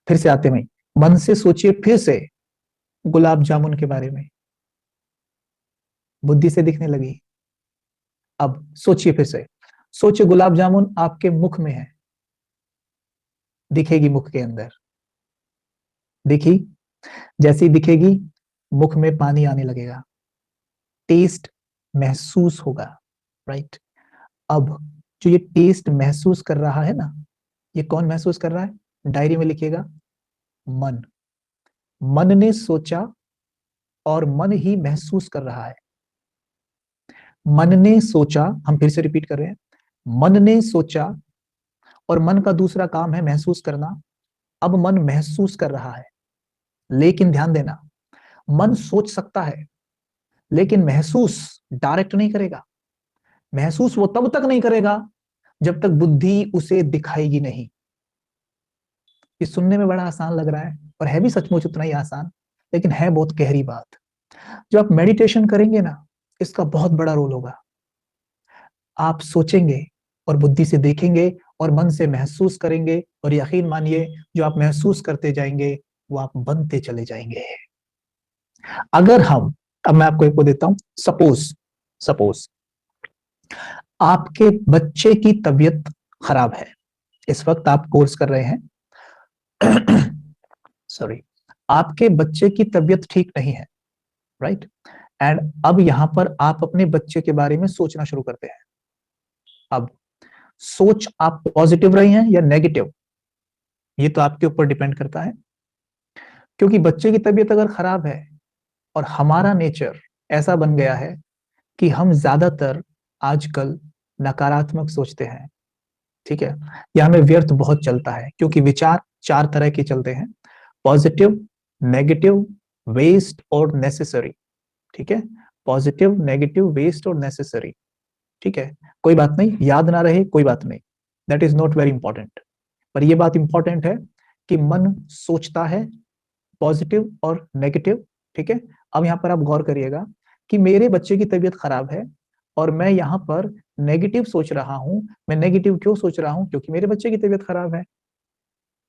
फिर से आते हैं, मन से सोचिए फिर से गुलाब जामुन के बारे में, बुद्धि से दिखने लगी। अब सोचिए फिर से, सोचिए गुलाब जामुन आपके मुख में है, दिखेगी मुख के अंदर, दिखी, जैसी दिखेगी मुख में पानी आने लगेगा, टेस्ट महसूस होगा, राइट। अब जो ये टेस्ट महसूस कर रहा है ना, ये कौन महसूस कर रहा है? डायरी में लिखिएगा, मन। मन ने सोचा और मन ही महसूस कर रहा है। मन ने सोचा, हम फिर से रिपीट कर रहे हैं, मन ने सोचा, और मन का दूसरा काम है महसूस करना। अब मन महसूस कर रहा है, लेकिन ध्यान देना, मन सोच सकता है लेकिन महसूस डायरेक्ट नहीं करेगा। महसूस वो तब तक नहीं करेगा जब तक बुद्धि उसे दिखाएगी नहीं। ये सुनने में बड़ा आसान लग रहा है, और है भी सचमुच उतना ही आसान, लेकिन है बहुत गहरी बात। जब आप मेडिटेशन करेंगे ना, इसका बहुत बड़ा रोल होगा। आप सोचेंगे और बुद्धि से देखेंगे और मन से महसूस करेंगे, और यकीन मानिए जो आप महसूस करते जाएंगे वो आप बनते चले जाएंगे। अगर हम, अब मैं आपको एक को देता हूं, सपोज आपके बच्चे की तबीयत खराब है, इस वक्त आप कोर्स कर रहे हैं सॉरी, आपके बच्चे की तबीयत ठीक नहीं है, राइट। एंड अब यहां पर आप अपने बच्चे के बारे में सोचना शुरू करते हैं। अब सोच आप पॉजिटिव रही हैं या नेगेटिव, ये तो आपके ऊपर डिपेंड करता है, क्योंकि बच्चे की तबीयत अगर खराब है, और हमारा नेचर ऐसा बन गया है कि हम ज्यादातर आजकल नकारात्मक सोचते हैं। ठीक है, यह हमें व्यर्थ बहुत चलता है, क्योंकि विचार चार तरह के चलते हैं, पॉजिटिव, नेगेटिव, वेस्ट और नेसेसरी। ठीक है, पॉजिटिव, नेगेटिव, वेस्ट और नेसेसरी। ठीक है, कोई बात नहीं, याद ना रहे कोई बात नहीं, that is not very important. पर यह बात इंपॉर्टेंट है कि मन सोचता है पॉजिटिव और नेगेटिव। ठीक है, अब यहां पर आप गौर करिएगा कि मेरे बच्चे की तबीयत खराब है, और मैं यहाँ पर नेगेटिव सोच रहा हूं। मैं नेगेटिव क्यों सोच रहा हूं? क्योंकि मेरे बच्चे की तबीयत खराब है,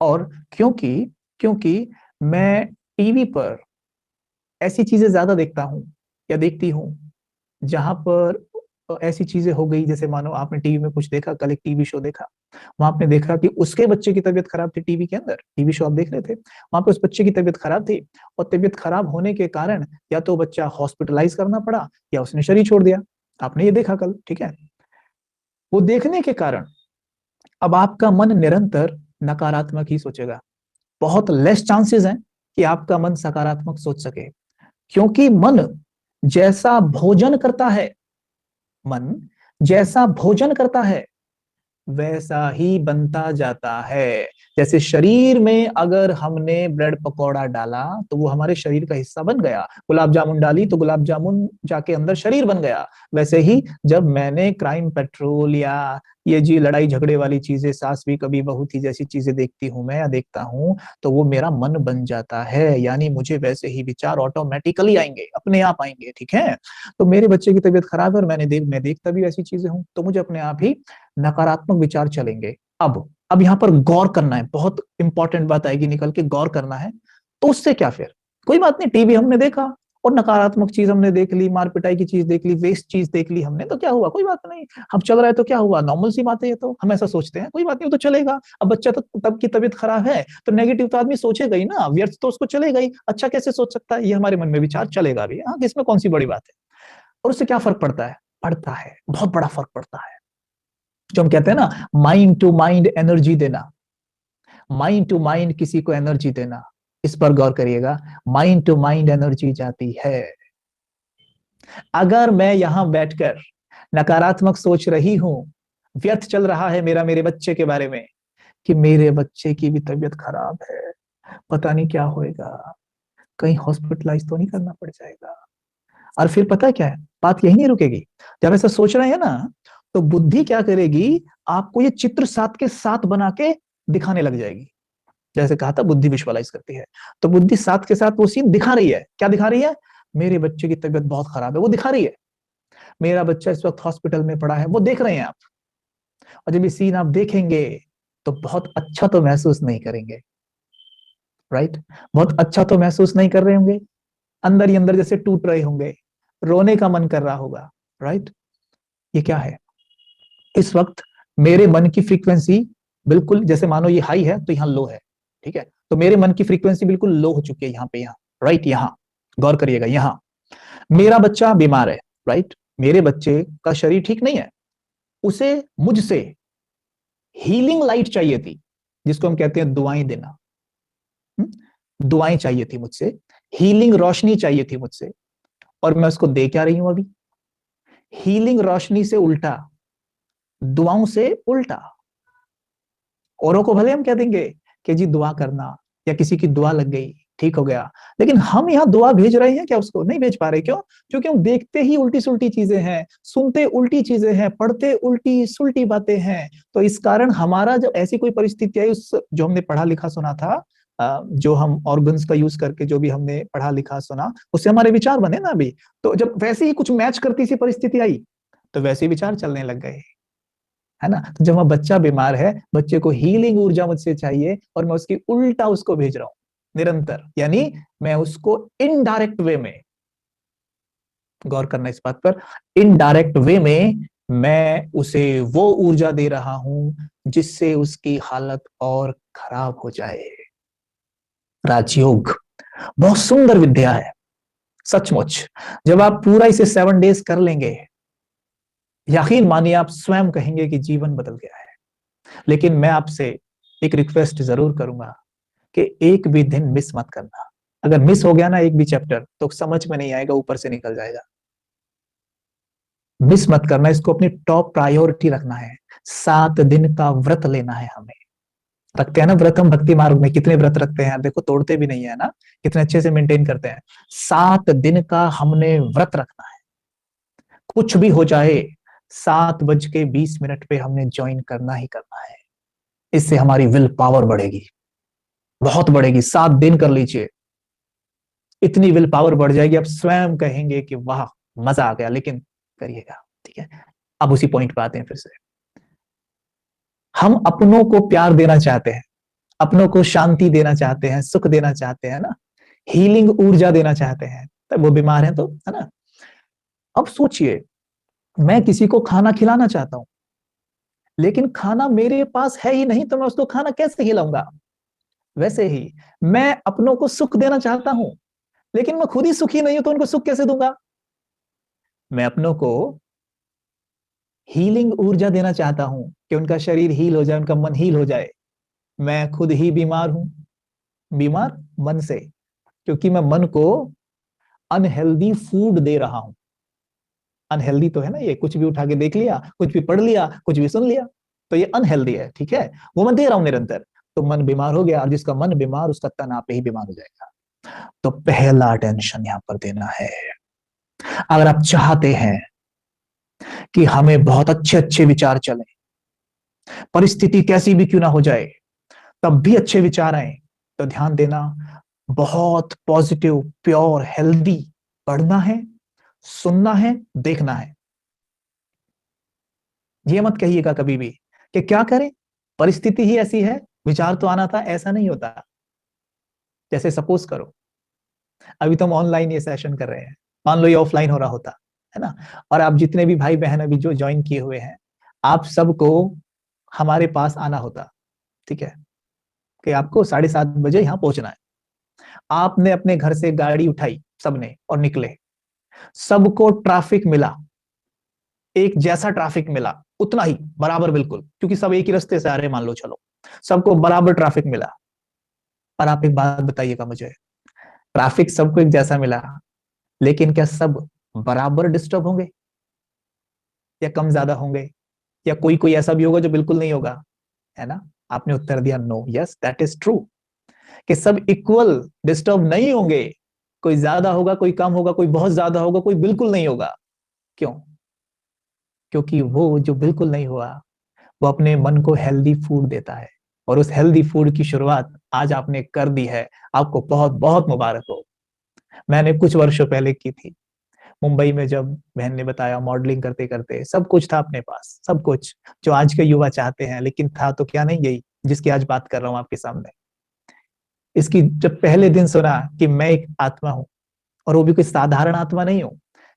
और क्योंकि क्योंकि मैं टीवी पर ऐसी चीजें ज्यादा देखता हूं या देखती हूं जहां पर ऐसी चीजें हो गई, जैसे मानो आपने टीवी में कुछ देखा, कल एक टीवी शो देखा, वहां आपने देखा कि उसके बच्चे की तबीयत खराब थी। टीवी के अंदर टीवी शो आप देख रहे थे, वहां पे उस बच्चे की तबीयत खराब थी, और तबीयत खराब होने के कारण या तो बच्चा हॉस्पिटलाइज करना पड़ा या उसने शरीर छोड़ दिया। आपने ये देखा कल, ठीक है। वो देखने के कारण अब आपका मन निरंतर नकारात्मक ही सोचेगा। बहुत लेस चांसेस हैं कि आपका मन सकारात्मक सोच सके, क्योंकि मन जैसा भोजन करता है, मन जैसा भोजन करता है वैसा ही बनता जाता है। जैसे शरीर में अगर हमने ब्रेड पकौड़ा डाला तो वो हमारे शरीर का हिस्सा बन गया, गुलाब जामुन डाली तो गुलाब जामुन जाके अंदर शरीर बन गया। वैसे ही जब मैंने क्राइम पेट्रोल या ये जी लड़ाई झगड़े वाली चीजें, सास भी कभी बहू थी जैसी चीजें देखती हूं मैं या देखता हूं, तो वो मेरा मन बन जाता है, यानी मुझे वैसे ही विचार ऑटोमेटिकली आएंगे, अपने आप आएंगे, ठीक है। तो मेरे बच्चे की तबीयत खराब है और मैं देखता भी ऐसी चीजें हूं, तो मुझे अपने आप ही नकारात्मक विचार चलेंगे। अब यहाँ पर गौर करना है, बहुत इंपॉर्टेंट बात आएगी निकल के, गौर करना है। तो उससे क्या, फिर कोई बात नहीं, टीवी हमने देखा और नकारात्मक चीज हमने देख ली, मार पिटाई की चीज देख ली, वेस्ट चीज देख ली हमने, तो क्या हुआ, कोई बात नहीं। अब चल रहा है तो क्या हुआ, नॉर्मल सी बात है ये तो, हम ऐसा सोचते हैं, कोई बात नहीं, वो तो चलेगा। अब बच्चा तो तब की तबीयत खराब है तो नेगेटिव तो आदमी सोचेगा ही ना, व्यर्थ तो उसको चलेगा ही, अच्छा कैसे सोच सकता है, ये हमारे मन में विचार चलेगा भी। हाँ, इसमें कौन सी बड़ी बात है। और उससे क्या फर्क पड़ता है? पड़ता है, बहुत बड़ा फर्क पड़ता है। जो हम कहते हैं ना, माइंड टू माइंड एनर्जी देना, माइंड टू माइंड किसी को एनर्जी देना, इस पर गौर करिएगा। माइंड टू माइंड एनर्जी जाती है। अगर मैं यहां बैठकर नकारात्मक सोच रही हूं, व्यर्थ चल रहा है मेरा मेरे बच्चे के बारे में, कि मेरे बच्चे की भी तबीयत खराब है, पता नहीं क्या होएगा, कहीं हॉस्पिटलाइज तो नहीं करना पड़ जाएगा। और फिर पता है क्या है, बात यही नहीं रुकेगी। जब ऐसा सोच रहे हैं ना, तो बुद्धि क्या करेगी, आपको ये चित्र साथ के साथ बना के दिखाने लग जाएगी। जैसे कहा था, बुद्धि विजुअलाइज करती है, तो बुद्धि साथ के साथ वो सीन दिखा रही है। क्या दिखा रही है? मेरे बच्चे की तबीयत बहुत खराब है, वो दिखा रही है। मेरा बच्चा इस वक्त हॉस्पिटल में पड़ा है, वो देख रहे हैं आप। और जब ये सीन आप देखेंगे तो बहुत अच्छा तो महसूस नहीं करेंगे, राइट। बहुत अच्छा तो महसूस नहीं कर रहे होंगे, अंदर ही अंदर जैसे टूट रहे होंगे, रोने का मन कर रहा होगा, राइट। ये क्या है? इस वक्त मेरे मन की फ्रीक्वेंसी बिल्कुल, जैसे मानो ये हाई है तो यहाँ लो है, ठीक है। तो मेरे मन की फ्रीक्वेंसी बिल्कुल लो हो चुकी है यहाँ पे, यहाँ राइट, यहाँ गौर करिएगा। यहाँ मेरा बच्चा बीमार है, राइट। मेरे बच्चे का शरीर ठीक नहीं है, उसे मुझसे हीलिंग लाइट चाहिए थी, जिसको हम कहते हैं दुआएं देना। दुआएं चाहिए थी मुझसे, हीलिंग रोशनी चाहिए थी मुझसे, और मैं उसको दे क्या रही हूं अभी? हीलिंग रोशनी से उल्टा, दुआओं से उल्टा। औरों को भले हम कह देंगे कि जी दुआ करना, या किसी की दुआ लग गई ठीक हो गया, लेकिन हम यहाँ दुआ भेज रहे हैं क्या? उसको नहीं भेज पा रहे। क्यों? क्योंकि हम देखते ही उल्टी सुल्टी चीजें हैं, सुनते उल्टी चीजें हैं, पढ़ते उल्टी सुल्टी बातें हैं। तो इस कारण हमारा जब ऐसी कोई परिस्थिति आई, उस जो हमने पढ़ा लिखा सुना था, जो हम ऑर्गन्स का यूज करके जो भी हमने पढ़ा लिखा सुना, उससे हमारे विचार बने ना अभी। तो जब वैसे ही कुछ मैच करती सी परिस्थिति आई, तो वैसे विचार चलने लग गए, है ना। तो जब वह बच्चा बीमार है, बच्चे को हीलिंग ऊर्जा मुझसे चाहिए, और मैं उसकी उल्टा उसको भेज रहा हूं निरंतर, यानी मैं उसको इनडायरेक्ट वे में, गौर करना इस बात पर, इनडायरेक्ट वे में मैं उसे वो ऊर्जा दे रहा हूं जिससे उसकी हालत और खराब हो जाए। राजयोग बहुत सुंदर विद्या है, सचमुच। जब आप पूरा इसे 7 डेज कर लेंगे, यकीन मानिए आप स्वयं कहेंगे कि जीवन बदल गया है। लेकिन मैं आपसे एक रिक्वेस्ट जरूर करूंगा कि एक भी दिन मिस मत करना। अगर मिस हो गया ना एक भी चैप्टर, तो समझ में नहीं आएगा, ऊपर से निकल जाएगा। मिस मत करना, इसको अपनी टॉप प्रायोरिटी रखना है। 7 दिन का व्रत लेना है हमें। रखते हैं ना व्रत हम भक्ति मार्ग में, कितने व्रत रखते हैं, देखो तोड़ते भी नहीं है ना, कितने अच्छे से मेंटेन करते हैं। 7 दिन का हमने व्रत रखना है, कुछ भी हो जाए 7:20 पे हमने ज्वाइन करना ही करना है। इससे हमारी विल पावर बढ़ेगी, बहुत बढ़ेगी। 7 दिन कर लीजिए, इतनी विल पावर बढ़ जाएगी, आप स्वयं कहेंगे कि वाह मजा आ गया। लेकिन करिएगा। ठीक है, अब उसी पॉइंट पे आते हैं फिर से। हम अपनों को प्यार देना चाहते हैं, अपनों को शांति देना चाहते हैं, सुख देना चाहते हैं ना, हीलिंग ऊर्जा देना चाहते हैं, तब वो बीमार है तो, है ना। अब सोचिए, मैं किसी को खाना खिलाना चाहता हूं, लेकिन खाना मेरे पास है ही नहीं, तो मैं उसको खाना कैसे खिलाऊंगा। वैसे ही मैं अपनों को सुख देना चाहता हूं, लेकिन मैं खुद ही सुखी नहीं हूं, तो उनको सुख कैसे दूंगा। मैं अपनों को हीलिंग ऊर्जा देना चाहता हूं कि उनका शरीर हील हो जाए, उनका मन हील हो जाए। मैं खुद ही बीमार हूं, बीमार मन से, क्योंकि मैं मन को अनहेल्दी फूड दे रहा हूं। अनहेल्दी तो है ना, ये कुछ भी उठा के देख लिया, कुछ भी पढ़ लिया, कुछ भी सुन लिया, तो ये अनहेल्दी है, ठीक है, वो मैं दे रहा हूं निरंतर, तो मन बीमार हो गया। और जिसका मन बीमार, उसका तन आप ही बीमार हो जाएगा। तो पहला अटेंशन यहां पर देना है। अगर आप चाहते हैं कि हमें बहुत अच्छे अच्छे विचार चले, परिस्थिति कैसी भी क्यों ना हो जाए, तब भी अच्छे विचार आए, तो ध्यान देना, बहुत पॉजिटिव, प्योर, हेल्दी पढ़ना है, सुनना है, देखना है। ये मत कहिएगा कभी भी कि क्या करें, परिस्थिति ही ऐसी है, विचार तो आना था, ऐसा नहीं होता। जैसे सपोज करो, अभी तो हम ऑनलाइन ये सेशन कर रहे हैं, मान लो ये ऑफलाइन हो रहा होता, है ना, और आप जितने भी भाई बहन अभी जो ज्वाइन किए हुए हैं, आप सबको हमारे पास आना होता, ठीक है, कि आपको 7:30 बजे यहाँ पहुंचना है। आपने अपने घर से गाड़ी उठाई सबने और निकले, सबको ट्रैफिक मिला, एक जैसा ट्रैफिक मिला, उतना ही बराबर बिल्कुल, क्योंकि सब एक ही रास्ते से आ रहे, मान लो, चलो सबको बराबर ट्रैफिक मिला। और आप एक बात बताइएगा मुझे, ट्रैफिक सबको एक जैसा मिला, लेकिन क्या सब बराबर डिस्टर्ब होंगे, या कम ज्यादा होंगे, या कोई कोई ऐसा भी होगा जो बिल्कुल नहीं होगा, है ना। आपने उत्तर दिया no, yes that is true, कि सब इक्वल डिस्टर्ब नहीं होंगे, कोई ज्यादा होगा, कोई कम होगा, कोई बहुत ज्यादा होगा, कोई बिल्कुल नहीं होगा। क्यों? क्योंकि वो जो बिल्कुल नहीं हुआ, वो अपने मन को हेल्दी फूड देता है, और उस हेल्दी फूड की शुरुआत आज आपने कर दी है। आपको बहुत बहुत मुबारक हो। मैंने कुछ वर्षों पहले की थी मुंबई में, जब बहन ने बताया, मॉडलिंग करते करते सब कुछ था अपने पास, सब कुछ जो आज के युवा चाहते हैं, लेकिन था तो क्या नहीं, यही जिसकी आज बात कर रहा हूं आपके सामने। इसकी जब पहले दिन सुना कि मैं एक आत्मा हूं, और वो भी कोई साधारण आत्मा नहीं हूं,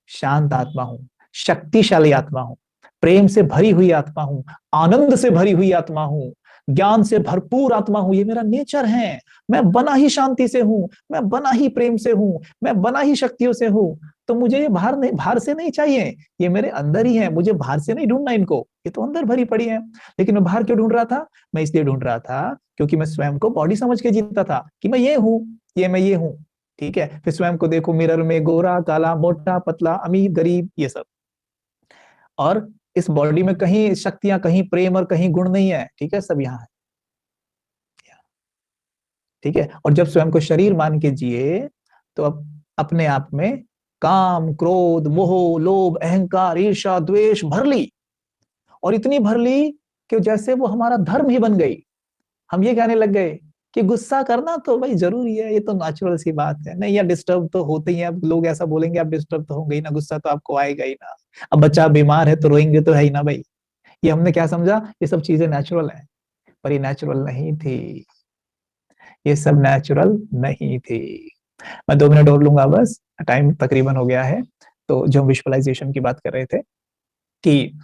शांत आत्मा हूं, शक्तिशाली आत्मा हूं, प्रेम से भरी हुई आत्मा हूं, आनंद से भरी हुई आत्मा हूं, ज्ञान से भरपूर आत्मा हूं, ये मेरा नेचर है। मैं बना ही शांति से हूं, मैं बना ही प्रेम से हूं, मैं बना ही शक्तियों से हूं। तो मुझे ये बाहर से नहीं चाहिए, ये मेरे अंदर ही है, मुझे बाहर से नहीं ढूंढना इनको, ये तो अंदर भरी पड़ी है। लेकिन मैं बाहर क्यों ढूंढ रहा था? मैं इसलिए ढूंढ रहा था क्योंकि मैं स्वयं को बॉडी समझ के जीता था कि मैं ये हूं, ये मैं ये हूं, ठीक है। फिर स्वयं को देखो मिरर में, गोरा काला, मोटा पतला, अमीर गरीब, ये सब, और इस बॉडी में कहीं शक्तियां, कहीं प्रेम और कहीं गुण नहीं है, ठीक है, सब यहाँ है, ठीक है। और जब स्वयं को शरीर मान के जिए, तो अब अपने आप में काम, क्रोध, मोह, लोभ, अहंकार, ईर्ष्या, द्वेष भर ली, और इतनी भर ली कि जैसे वो हमारा धर्म ही बन गई। हम ये कहने लग गए कि गुस्सा करना तो भाई जरूरी है, ये तो नेचुरल सी बात है, नहीं, या डिस्टर्ब तो होते ही हैं। अब लोग ऐसा बोलेंगे, आप डिस्टर्ब तो होंगे ही ना, गुस्सा तो आपको आएगा ही ना, अब बच्चा बीमार है तो रोएंगे तो है ही ना भाई। ये हमने क्या समझा, ये सब चीजें नेचुरल है, पर ये नेचुरल नहीं थी, ये सब नेचुरल नहीं थी। मैं 2 मिनट और लूंगा बस, टाइम तकरीबन हो गया है। तो जो विजुअलाइजेशन की बात कर रहे थे कि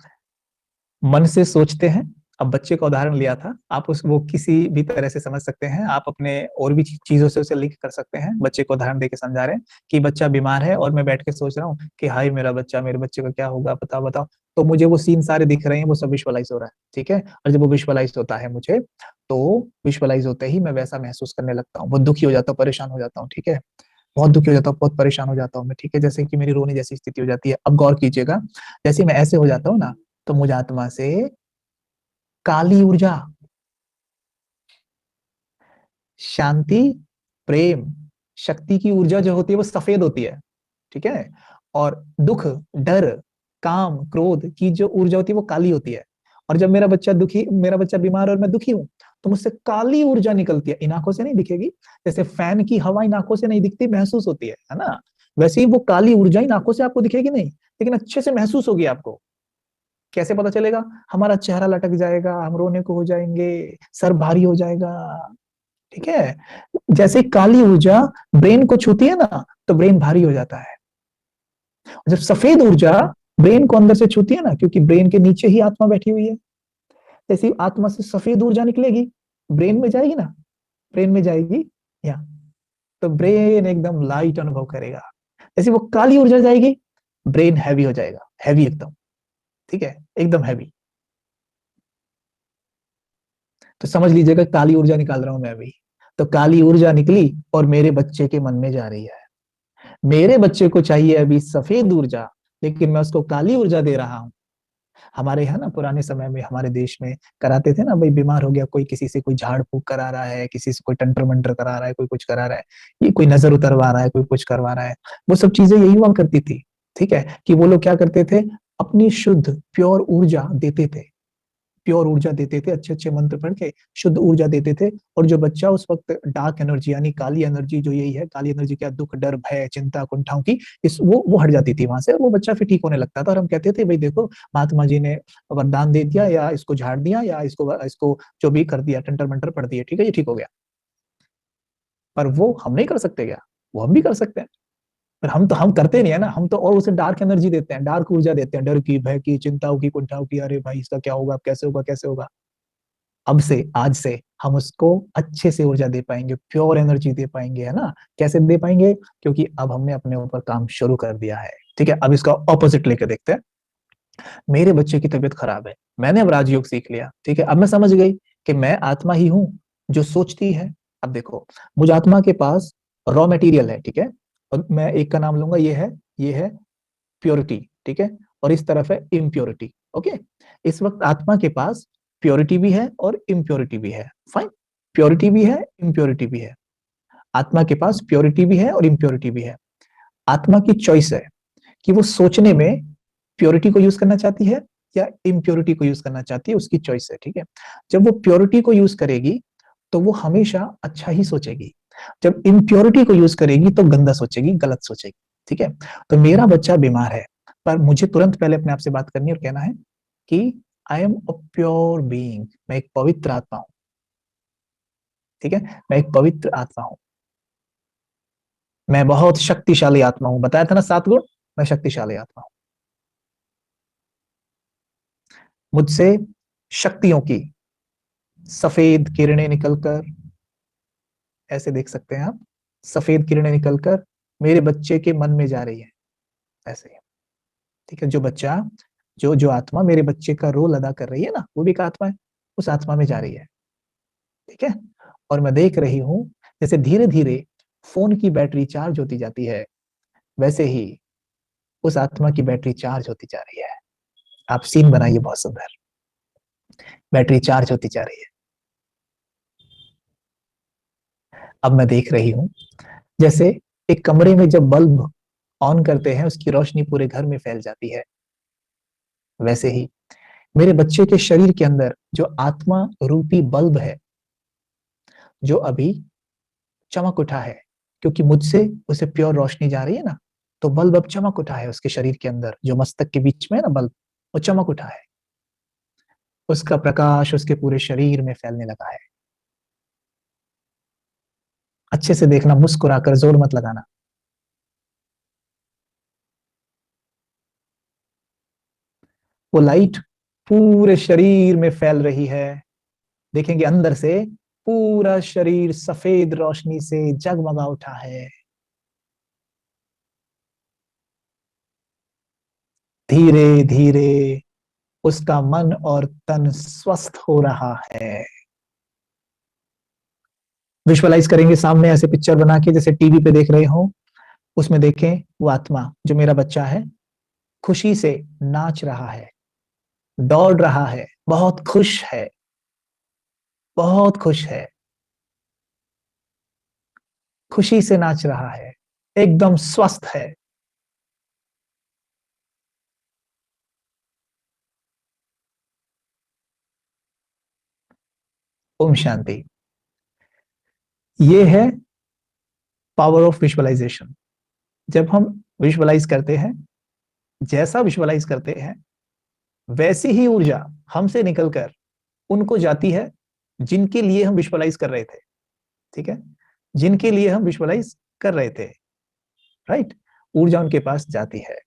मन से सोचते हैं, अब बच्चे का उदाहरण लिया था, आप उस वो किसी भी तरह से समझ सकते हैं, आप अपने और भी चीजों से उसे लिंक कर सकते हैं। बच्चे को उदाहरण देके समझा रहे हैं कि बच्चा बीमार है, और मैं बैठ के सोच रहा हूँ कि हाय मेरा बच्चा, मेरे बच्चे का क्या होगा, बताओ बताओ। तो मुझे वो सीन सारे दिख रहे हैं, वो सब विजुअलाइज हो रहा है, ठीक है। और जब वो विजुअलाइज होता है मुझे, तो विजुअलाइज होते ही मैं वैसा महसूस करने लगता हूँ, बहुत दुखी हो जाता हूँ, परेशान हो जाता हूँ, ठीक है, बहुत दुखी हो जाता हूँ, बहुत परेशान हो जाता हूँ मैं, ठीक है, जैसे कि मेरी रोने जैसी स्थिति हो जाती है। अब गौर कीजिएगा, जैसे मैं ऐसे हो जाता हूँ ना, तो मुझे आत्मा से काली ऊर्जा, शांति, प्रेम, शक्ति की ऊर्जा जो होती है वो सफेद होती है, ठीक है, और दुख, डर, काम, क्रोध की जो ऊर्जा होती है वो काली होती है। और जब मेरा बच्चा बीमार और मैं दुखी हूं, तो मुझसे काली ऊर्जा निकलती है, इन आंखों से नहीं दिखेगी, जैसे फैन की हवा इन आंखों से नहीं दिखती, महसूस होती है ना, वैसे ही वो काली ऊर्जा इन आंखों से आपको दिखेगी नहीं, लेकिन अच्छे से महसूस होगी आपको। कैसे पता चलेगा? हमारा चेहरा लटक जाएगा, हम रोने को हो जाएंगे, सर भारी हो जाएगा। ठीक है, जैसे काली ऊर्जा ब्रेन को छूती है ना, तो ब्रेन भारी हो जाता है। जब सफेद ऊर्जा ब्रेन को अंदर से छूती है ना, क्योंकि ब्रेन के नीचे ही आत्मा बैठी हुई है, जैसे आत्मा से सफेद ऊर्जा निकलेगी, ब्रेन में जाएगी ना, ब्रेन में जाएगी यहाँ, तो ब्रेन एकदम लाइट अनुभव करेगा। जैसे वो काली ऊर्जा जाएगी, ब्रेन हैवी हो जाएगा, हैवी एकदम। ठीक है, एकदम हैवी। तो समझ लीजिएगा काली ऊर्जा निकाल रहा हूं मैं अभी। तो काली ऊर्जा निकली और मेरे बच्चे के मन में जा रही है। मेरे बच्चे को चाहिए अभी सफेद ऊर्जा, लेकिन मैं उसको काली ऊर्जा दे रहा हूं। हमारे यहाँ ना पुराने समय में हमारे देश में कराते थे ना, भाई बीमार हो गया कोई, किसी से कोई झाड़ फूक करा रहा है, किसी से कोई टंटर मंटर करा रहा है, कोई कुछ करा रहा है, ये कोई नजर उतरवा रहा है, कोई कुछ करवा रहा है, वो सब चीजें यही हुआ करती थी। ठीक है, कि वो लोग क्या करते थे, अपनी शुद्ध प्योर ऊर्जा देते थे, प्योर ऊर्जा देते थे, अच्छे अच्छे मंत्र पढ़ के शुद्ध ऊर्जा देते थे। और जो बच्चा उस वक्त डार्क एनर्जी यानी काली एनर्जी, जो यही है काली एनर्जी, क्या दुख डर भय चिंता कुंठाओं की, इस वो हट जाती थी वहां से, और वो बच्चा फिर ठीक होने लगता था। और हम कहते थे भाई देखो, महात्मा जी ने वरदान दे दिया, या इसको झाड़ दिया, या इसको इसको जो भी कर दिया, टंटर मंटर पढ़ दिए, ठीक है, ये ठीक हो गया। पर वो हम नहीं कर सकते क्या? वो हम भी कर सकते हैं, पर हम करते नहीं है ना, हम तो और उसे डार्क एनर्जी देते हैं, डार्क ऊर्जा देते हैं, डर की भय की चिंताओं की कुंठाओं की, अरे भाई इसका क्या होगा, कैसे होगा कैसे होगा। अब से आज से हम उसको अच्छे से ऊर्जा दे पाएंगे, प्योर एनर्जी दे पाएंगे, है ना? कैसे दे पाएंगे? क्योंकि अब हमने अपने ऊपर काम शुरू कर दिया है। ठीक है, अब इसका ऑपोजिट लेके देखते हैं। मेरे बच्चे की तबीयत खराब है, मैंने अब राजयोग सीख लिया। ठीक है, अब मैं समझ गई कि मैं आत्मा ही हूं जो सोचती है। अब देखो, मुझ आत्मा के पास रॉ मटेरियल है, ठीक है, और मैं एक का नाम लूंगा, ये है प्योरिटी, ठीक है, और इस तरफ है इम्प्योरिटी। ओके, इस वक्त आत्मा के पास प्योरिटी भी है और इम्प्योरिटी भी है। फाइन, प्योरिटी भी है, इम्प्योरिटी भी है। आत्मा के पास प्योरिटी भी है और इम्प्योरिटी भी है। आत्मा की चॉइस है कि वो सोचने में प्योरिटी को यूज करना चाहती है या इम्प्योरिटी को यूज करना चाहती है, उसकी चॉइस है। ठीक है, जब वो प्योरिटी को यूज करेगी तो वो हमेशा अच्छा ही सोचेगी, जब इम्प्योरिटी को यूज करेगी तो गंदा सोचेगी, गलत सोचेगी। ठीक है, तो मेरा बच्चा बीमार है, पर मुझे तुरंत पहले अपने आप से बात करनी और कहना है कि आई एम अ प्योर बीइंग, मैं एक पवित्र आत्मा हूं। ठीक है, मैं एक पवित्र आत्मा हूं, मैं बहुत शक्तिशाली आत्मा हूं, बताया था ना 7 गुण, मैं शक्तिशाली आत्मा हूं। मुझसे शक्तियों की सफेद किरणें निकलकर, ऐसे देख सकते हैं आप, सफेद किरणें निकलकर मेरे बच्चे के मन में जा रही है, ऐसे ही। ठीक है, जो बच्चा, जो आत्मा मेरे बच्चे का रोल अदा कर रही है ना, वो भी एक आत्मा है, उस आत्मा में जा रही है। ठीक है, और मैं देख रही हूं जैसे धीरे धीरे फोन की बैटरी चार्ज होती जाती है, वैसे ही उस आत्मा की बैटरी चार्ज होती जा रही है। आप सीन बनाइए, बहुत सुंदर, बैटरी चार्ज होती जा रही है। अब मैं देख रही हूं जैसे एक कमरे में जब बल्ब ऑन करते हैं, उसकी रोशनी पूरे घर में फैल जाती है, वैसे ही मेरे बच्चे के शरीर के अंदर जो आत्मा रूपी बल्ब है, जो अभी चमक उठा है, क्योंकि मुझसे उसे प्योर रोशनी जा रही है ना, तो बल्ब अब चमक उठा है उसके शरीर के अंदर, जो मस्तक के बीच में है ना बल्ब, वो चमक उठा है, उसका प्रकाश उसके पूरे शरीर में फैलने लगा है। अच्छे से देखना, मुस्कुराकर, जोर मत लगाना। वो लाइट पूरे शरीर में फैल रही है, देखेंगे अंदर से पूरा शरीर सफेद रोशनी से जगमगा उठा है। धीरे धीरे उसका मन और तन स्वस्थ हो रहा है। विजुअलाइज करेंगे सामने ऐसे पिक्चर बना के, जैसे टीवी पे देख रहे हो, उसमें देखें वो आत्मा जो मेरा बच्चा है खुशी से नाच रहा है, दौड़ रहा है, बहुत खुश है, बहुत खुश है, खुशी से नाच रहा है, एकदम स्वस्थ है। ओम शांति। ये है पावर ऑफ विजुअलाइजेशन। जब हम विजुअलाइज करते हैं, जैसा विजुअलाइज करते हैं वैसी ही ऊर्जा हमसे निकलकर उनको जाती है जिनके लिए हम विजुअलाइज कर रहे थे, ठीक है, जिनके लिए हम विजुअलाइज कर रहे थे, राइट, ऊर्जा उनके पास जाती है।